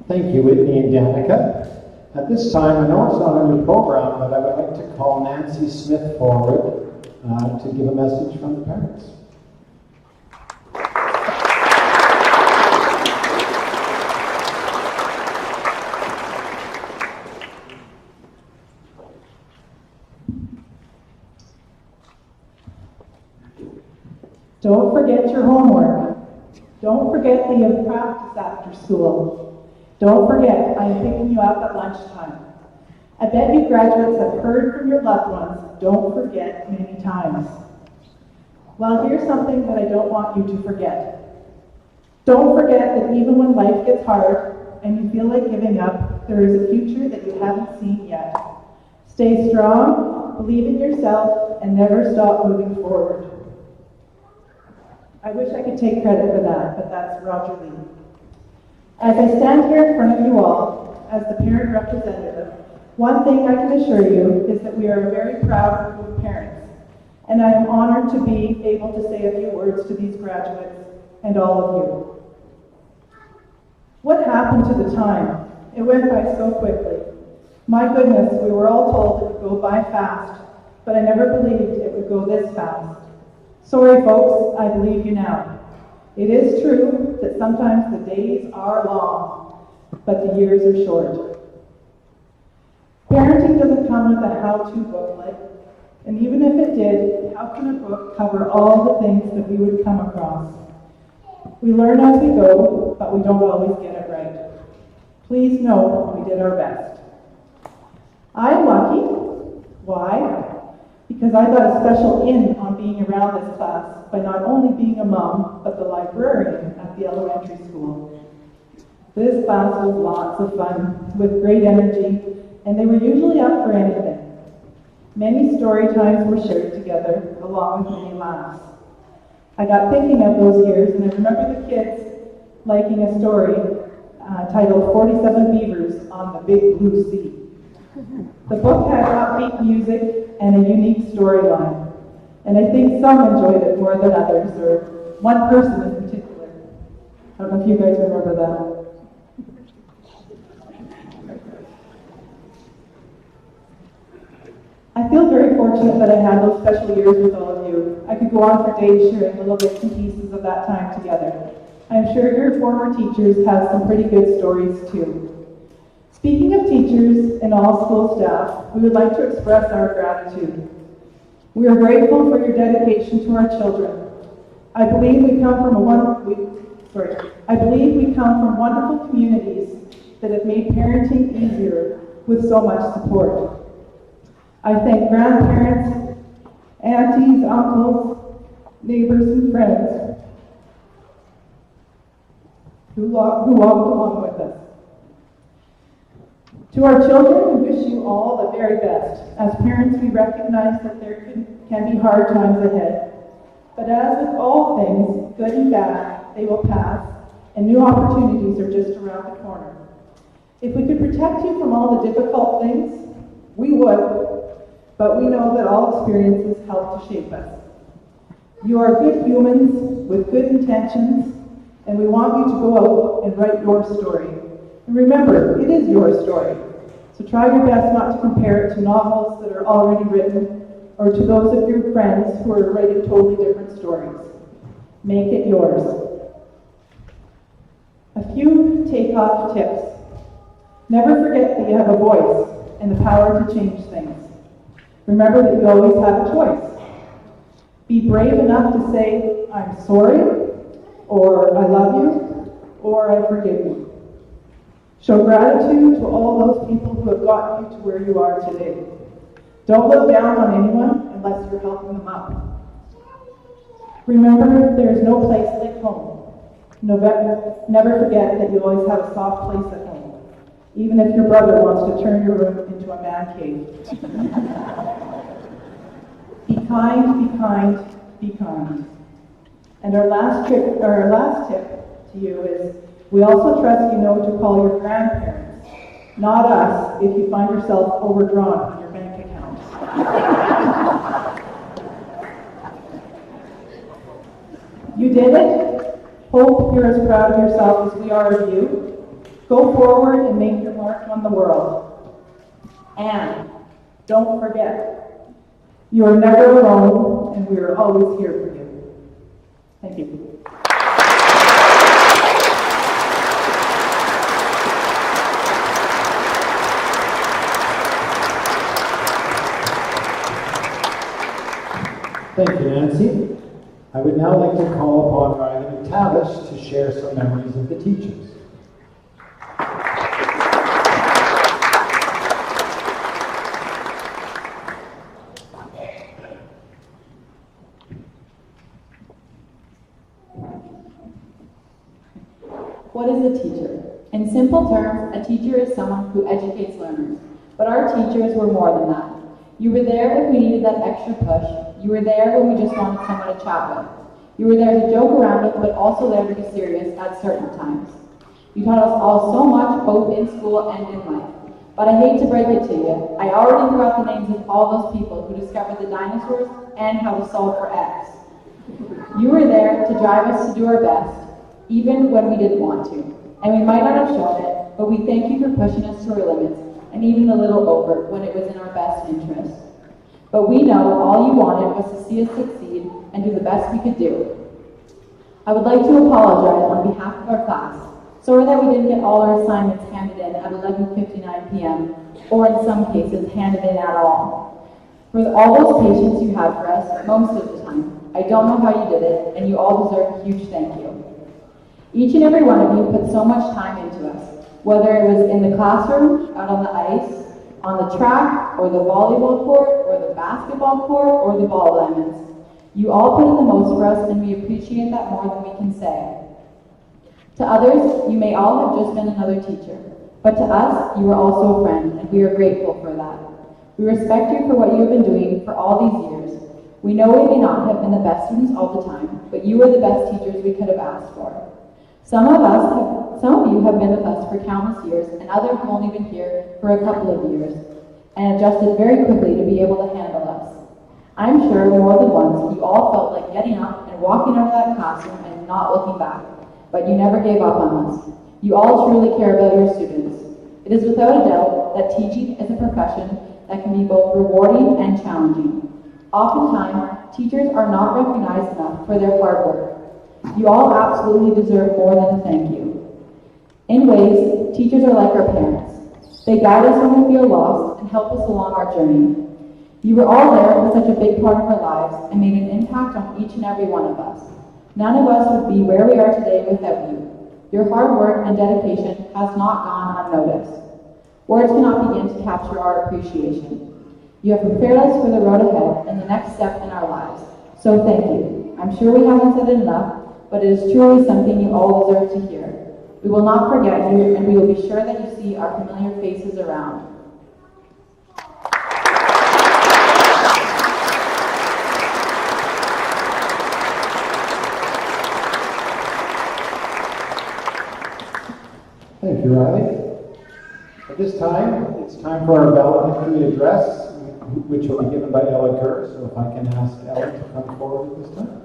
Thank you, Whitney and Danica. At this time, I know it's not on your program, but I would like to call Nancy Smith forward to give a message from the parents. Don't forget your homework. Don't forget that you have practice after school. Don't forget, I am picking you up at lunchtime. I bet you graduates have heard from your loved ones, don't forget, many times. Well, here's something that I don't want you to forget. Don't forget that even when life gets hard and you feel like giving up, there is a future that you haven't seen yet. Stay strong, believe in yourself, and never stop moving forward. I wish I could take credit for that, but that's Roger Lee. As I stand here in front of you all, as the parent representative, one thing I can assure you is that we are a very proud group of parents, and I am honored to be able to say a few words to these graduates and all of you. What happened to the time? It went by so quickly. My goodness, we were all told it would go by fast, but I never believed it would go this fast. Sorry folks, I believe you now. It is true that sometimes the days are long, but the years are short. Parenting doesn't come with a how-to booklet, and even if it did, how can a book cover all the things that we would come across? We learn as we go, but we don't always get it right. Please know we did our best. I'm lucky. Why? Because I got a special in on being around this class by not only being a mom, but the librarian at the elementary school. This class was lots of fun, with great energy, and they were usually up for anything. Many story times were shared together, along with many laughs. I got thinking of those years, and I remember the kids liking a story titled 47 Beavers on the Big Blue Sea. The book had upbeat music and a unique storyline, and I think some enjoyed it more than others, or one person in particular. I don't know if you guys remember that. I feel very fortunate that I had those special years with all of you. I could go on for days sharing little bits and pieces of that time together. I'm sure your former teachers have some pretty good stories too. Speaking of teachers and all school staff, we would like to express our gratitude. We are grateful for your dedication to our children. I believe we come from wonderful communities that have made parenting easier with so much support. I thank grandparents, aunties, uncles, neighbors, and friends who walked along with us. To our children, we wish you all the very best. As parents, we recognize that there can be hard times ahead. But as with all things, good and bad, they will pass, and new opportunities are just around the corner. If we could protect you from all the difficult things, we would. But we know that all experiences help to shape us. You are good humans with good intentions, and we want you to go out and write your story. And remember, it is your story. So try your best not to compare it to novels that are already written, or to those of your friends who are writing totally different stories. Make it yours. A few take-off tips. Never forget that you have a voice and the power to change things. Remember that you always have a choice. Be brave enough to say, I'm sorry, or I love you, or I forgive you. Show gratitude to all those people who have gotten you to where you are today. Don't look down on anyone unless you're helping them up. Remember, there is no place like home. Never forget that you always have a soft place at home, even if your brother wants to turn your room into a man cave. Be kind, be kind, be kind. And our last tip to you is, we also trust you know to call your grandparents, not us, if you find yourself overdrawn on your bank account. You did it. Hope you're as proud of yourself as we are of you. Go forward and make your mark on the world. And don't forget, you are never alone, and we are always here for you. Thank you. Thank you, Nancy. I would now like to call upon Riley McTavish to share some memories of the teachers. What is a teacher? In simple terms, a teacher is someone who educates learners. But our teachers were more than that. You were there if we needed that extra push. You were there when we just wanted someone to chat with. You were there to joke around with, but also there to be serious at certain times. You taught us all so much, both in school and in life. But I hate to break it to you, I already threw out the names of all those people who discovered the dinosaurs and how to solve for X. You were there to drive us to do our best, even when we didn't want to. And we might not have shown it, but we thank you for pushing us to our limits, and even a little over when it was in our best interest. But we know all you wanted was to see us succeed and do the best we could do. I would like to apologize on behalf of our class. Sorry that we didn't get all our assignments handed in at 11:59 p.m., or in some cases, handed in at all. For all those patience you had for us, most of the time, I don't know how you did it, and you all deserve a huge thank you. Each and every one of you put so much time into us, whether it was in the classroom, out on the ice, on the track, or the volleyball court, or the basketball court, or the ball diamonds. You all put in the most for us, and we appreciate that more than we can say. To others, you may all have just been another teacher, but to us, you were also a friend, and we are grateful for that. We respect you for what you have been doing for all these years. We know we may not have been the best students all the time, but you were the best teachers we could have asked for. Some of you have been with us for countless years, and others have only been here for a couple of years, and adjusted very quickly to be able to handle us. I'm sure more than once you all felt like getting up and walking out of that classroom and not looking back, but you never gave up on us. You all truly care about your students. It is without a doubt that teaching is a profession that can be both rewarding and challenging. Oftentimes, teachers are not recognized enough for their hard work. You all absolutely deserve more than a thank you. In ways, teachers are like our parents. They guide us when we feel lost and help us along our journey. You were all there with such a big part of our lives and made an impact on each and every one of us. None of us would be where we are today without you. Your hard work and dedication has not gone unnoticed. Words cannot begin to capture our appreciation. You have prepared us for the road ahead and the next step in our lives. So thank you. I'm sure we haven't said it enough, but it is truly something you all deserve to hear. We will not forget you, and we will be sure that you see our familiar faces around. Thank you, Riley. At this time, it's time for our valedictory address, which will be given by Ella Kerr. So if I can ask Ella to come forward at this time.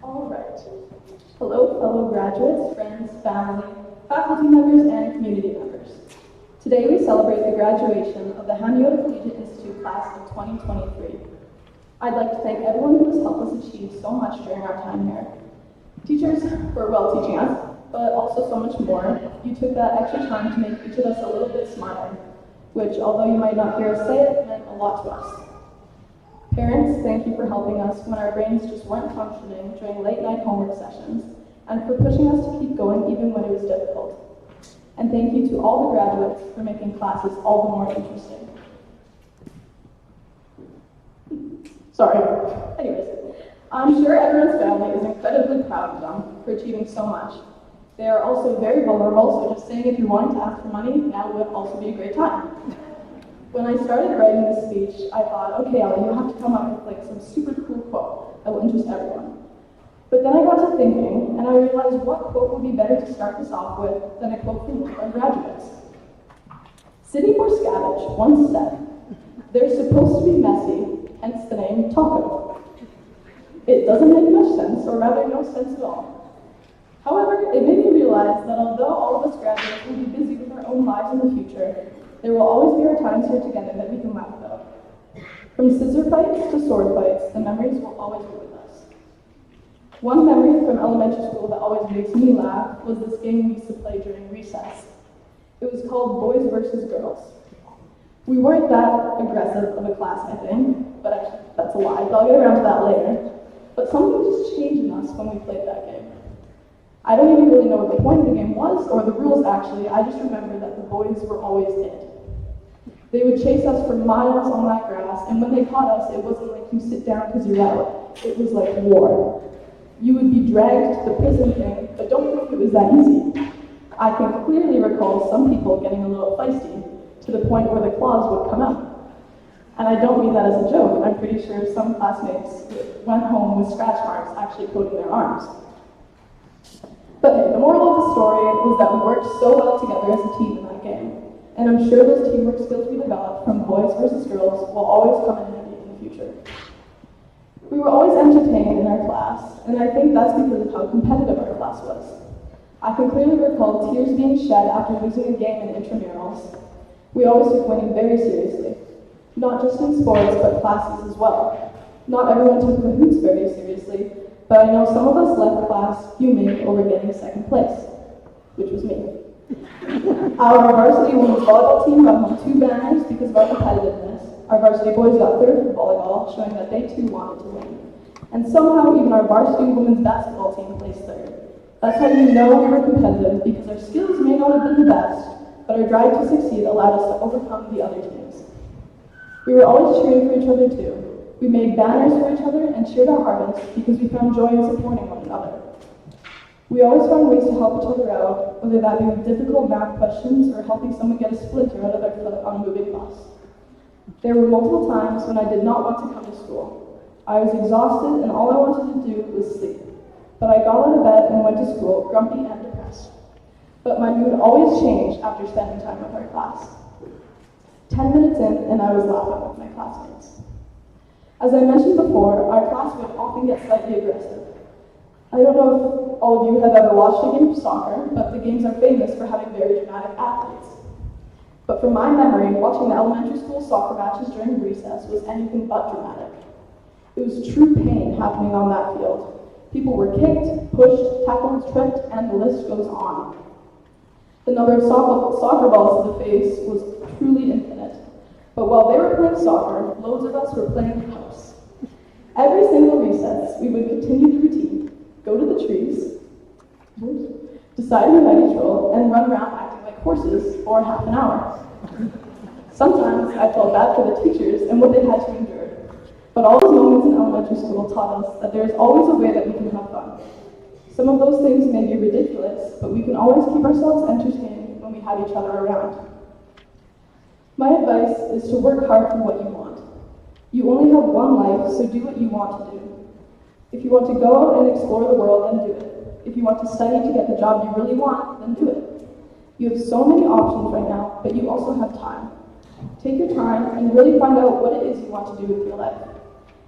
All right. Hello, fellow graduates, friends, family, faculty members, and community members. Today we celebrate the graduation of the Hamiota Collegiate Institute class of 2023. I'd like to thank everyone who has helped us achieve so much during our time here. Teachers for, well, teaching us, but also so much more. You took that extra time to make each of us a little bit smarter, which, although you might not hear us say it, meant a lot to us. Parents, thank you for helping us when our brains just weren't functioning during late-night homework sessions, and for pushing us to keep going even when it was difficult. And thank you to all the graduates for making classes all the more interesting. Sorry. Anyways, I'm sure everyone's family is incredibly proud of them for achieving so much. They are also very vulnerable, so just saying if you're wanting to ask for money, now would also be a great time. When I started writing this speech, I thought, okay, Ellie, you have to come up with like some super cool quote that will interest everyone. But then I got to thinking, and I realized what quote would be better to start this off with than a quote from one of our graduates. Sidney Borscavich once said, "They're supposed to be messy, hence the name Taco." It doesn't make much sense, or rather no sense at all. However, it made me realize that although all of us graduates will be busy with our own lives in the future, there will always be our times here together that we can laugh about. From scissor fights to sword fights, the memories will always be with us. One memory from elementary school that always makes me laugh was this game we used to play during recess. It was called Boys versus Girls. We weren't that aggressive of a class, I think, but actually, that's a lie, but I'll get around to that later. But something just changed in us when we played that game. I don't even really know what the point of the game was, or the rules actually, I just remember that the boys were always it. They would chase us for miles on that grass, and when they caught us, it wasn't like you sit down because you're out. It was like war. You would be dragged to the prison thing, but don't think it was that easy. I can clearly recall some people getting a little feisty, to the point where the claws would come out. And I don't mean that as a joke. I'm pretty sure some classmates went home with scratch marks actually coating their arms. But hey, the moral of the story was that we worked so well together as a team in that game. And I'm sure those teamwork skills we developed from Boys versus Girls will always come in handy in the future. We were always entertained in our class, and I think that's because of how competitive our class was. I can clearly recall tears being shed after losing a game in intramurals. We always took winning very seriously, not just in sports, but classes as well. Not everyone took the hoots very seriously, but I know some of us left class fuming over getting second place, which was me. Our varsity women's volleyball team got home 2 banners because of our competitiveness. Our varsity boys got 3rd for volleyball, showing that they too wanted to win. And somehow even our varsity women's basketball team placed 3rd. That's how you know we were competitive, because our skills may not have been the best, but our drive to succeed allowed us to overcome the other teams. We were always cheering for each other too. We made banners for each other and cheered our hardest because we found joy in supporting one another. We always found ways to help each other out, whether that be with difficult math questions or helping someone get a splinter out of their foot on a moving bus. There were multiple times when I did not want to come to school. I was exhausted and all I wanted to do was sleep. But I got out of bed and went to school, grumpy and depressed. But my mood always changed after spending time with our class. 10 minutes in, and I was laughing with my classmates. As I mentioned before, our class would often get slightly aggressive. I don't know if all of you have ever watched a game of soccer, but the games are famous for having very dramatic athletes. But from my memory, watching the elementary school soccer matches during recess was anything but dramatic. It was true pain happening on that field. People were kicked, pushed, tackled, tripped, and the list goes on. The number of soccer balls to the face was truly infinite. But while they were playing soccer, loads of us were playing house. Every single recess, we would continue the routine, go to the trees, decide who had each role, and run around acting like horses for half an hour. Sometimes I felt bad for the teachers and what they had to endure. But all those moments in elementary school taught us that there is always a way that we can have fun. Some of those things may be ridiculous, but we can always keep ourselves entertained when we have each other around. My advice is to work hard for what you want. You only have one life, so do what you want to do. If you want to go out and explore the world, then do it. If you want to study to get the job you really want, then do it. You have so many options right now, but you also have time. Take your time and really find out what it is you want to do with your life.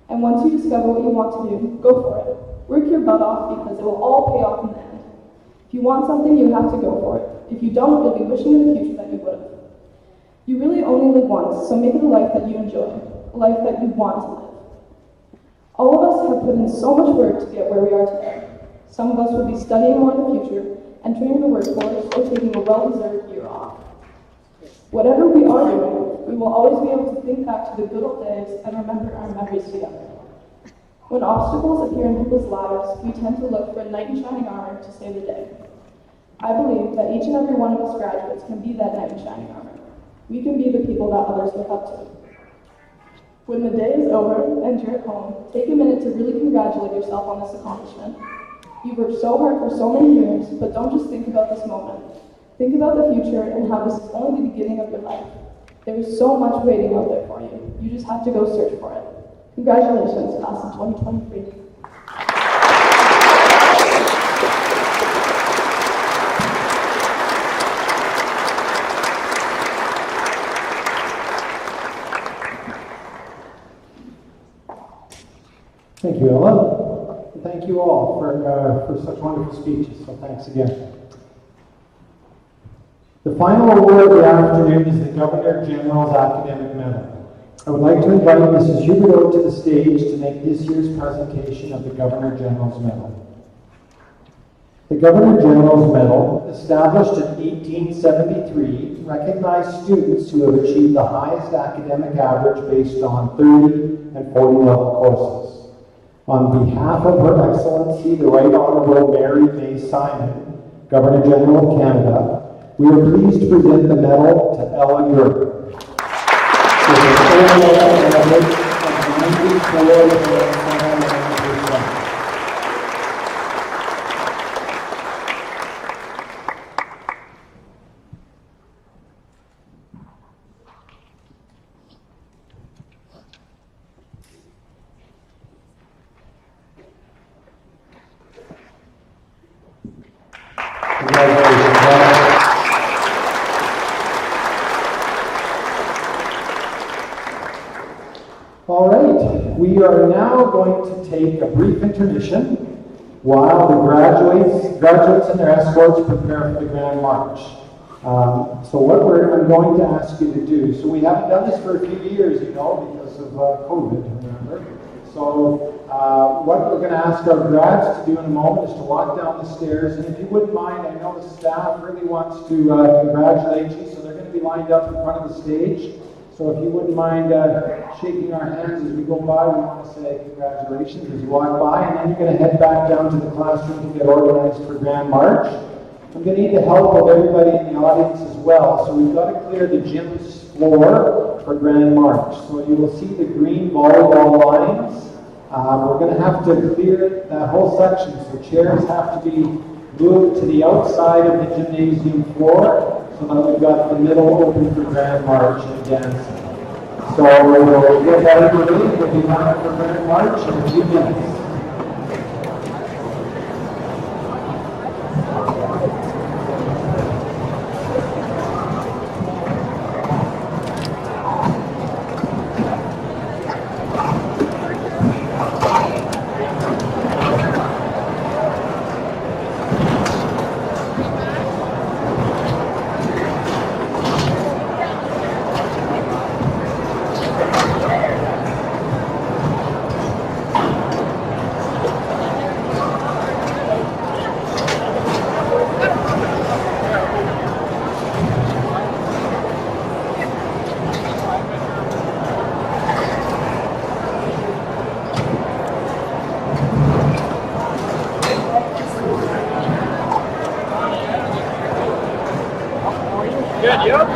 And once you discover what you want to do, go for it. Work your butt off because it will all pay off in the end. If you want something, you have to go for it. If you don't, you'll be wishing in the future that you would have. You really only live once, so make it a life that you enjoy, a life that you want to live. All of us have put in so much work to get where we are today. Some of us will be studying more in the future, entering the workforce, or taking a well-deserved year off. Whatever we are doing, we will always be able to think back to the good old days and remember our memories together. When obstacles appear in people's lives, we tend to look for a knight in shining armor to save the day. I believe that each and every one of us graduates can be that knight in shining armor. We can be the people that others look up to. When the day is over and you're at home, take a minute to really congratulate yourself on this accomplishment. You've worked so hard for so many years, but don't just think about this moment. Think about the future and how this is only the beginning of your life. There is so much waiting out there for you. You just have to go search for it. Congratulations, class of 2023. Thank you, Ella. And thank you all for such wonderful speeches, so thanks again. The final award of the afternoon is the Governor General's Academic Medal. I would like to invite Mrs. Huberto to the stage to make this year's presentation of the Governor General's Medal. The Governor General's Medal, established in 1873, recognized students who have achieved the highest academic average based on 30 and 40 level courses. On behalf of Her Excellency, the Right Honourable Mary May Simon, Governor General of Canada, we are pleased to present the medal to Ella Gerber. With an overall average of 94.79%. Congratulations, Ella. All right, we are now going to take a brief intermission while the graduates and their escorts prepare for the Grand March. So what I'm going to ask you to do, so we haven't done this for a few years, because of COVID, remember? So what we're going to ask our grads to do in a moment is to walk down the stairs, and if you wouldn't mind, I know the staff really wants to congratulate you, so they're going to be lined up in front of the stage. So if you wouldn't mind shaking our hands as we go by, we want to say congratulations as you walk by, and then you're going to head back down to the classroom to get organized for Grand March. I'm going to need the help of everybody in the audience as well, so we've got to clear the gym's floor for Grand March. So you will see the green volleyball lines. We're going to have to clear that whole section, so chairs have to be moved to the outside of the gymnasium floor so that we've got the middle open for Grand March and dancing. So we'll get everybody, we'll be back for Grand March in a few minutes. Good, yep.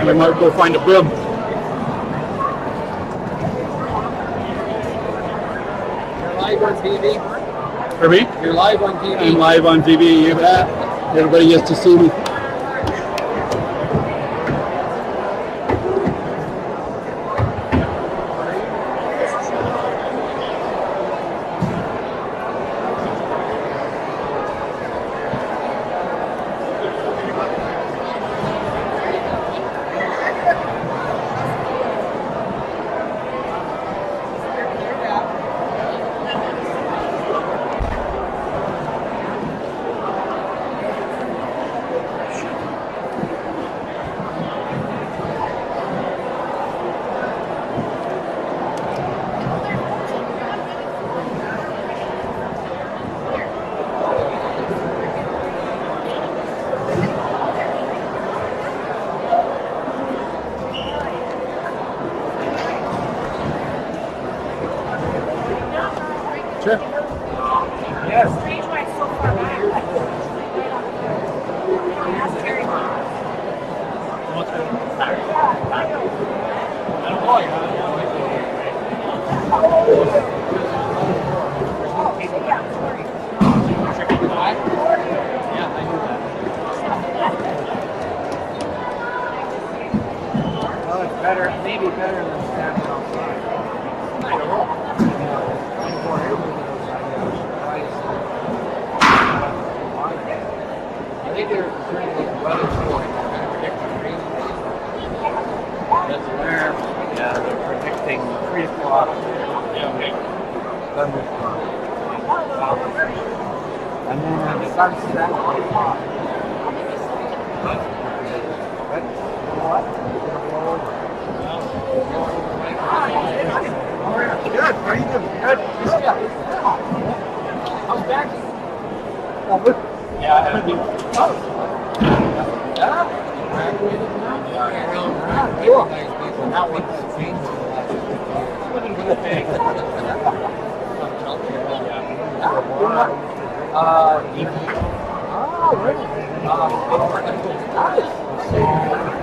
We might go find a broom. You're live on TV? For me? You're live on TV? I'm live on TV, you bet. Everybody gets to see me. Sure. Yes. Well, it's better, maybe better than standing outside. I don't know. I think they're concerned with the weather going. That's where, yeah, they're predicting 3 o'clock. Yeah, okay. thunderstorm. And then the sun set. Good. How are you doing? Good. How's back? Yeah, I had to be. Graduated now? Yeah. Cool. That one's changed in the last 50 years. EP. Oh, really?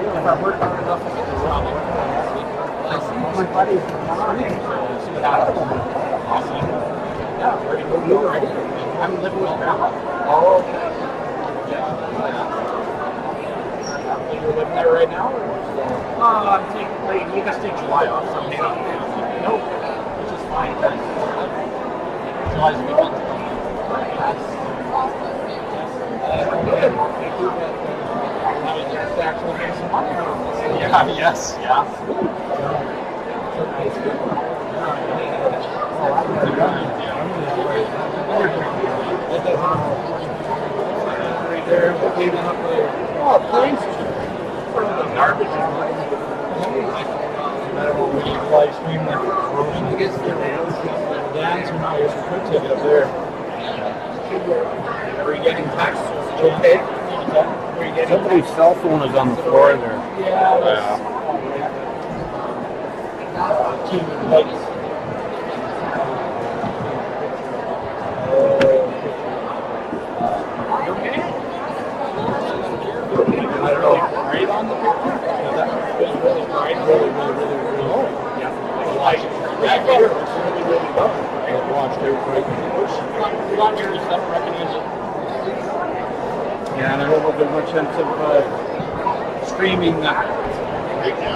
If I work hard enough to get the job, I see my buddies from the street. See what happens. Awesome. Yeah, where you moved already? I'm living with grandma. Oh, okay. Yeah. You're living there right now? I'm taking, we just take July off, so I'm not. Nope. Which is fine. July's weekend. Actually make some money. Yeah, yes, yeah. Right there, leaving up there. Oh, thanks. For the garbage. I don't know when you live stream that. I guess the dance or not, there's a quick ticket up there. Are you getting texts? Okay. Somebody's cell phone is on the floor there. Yeah. Okay. I don't know. Right on the picture? That was really bright. Really low. Yeah. Like, right here. It's really low. I watched everybody. We got here to recognize it. Yeah, and I don't know if there's much sense of streaming that right now.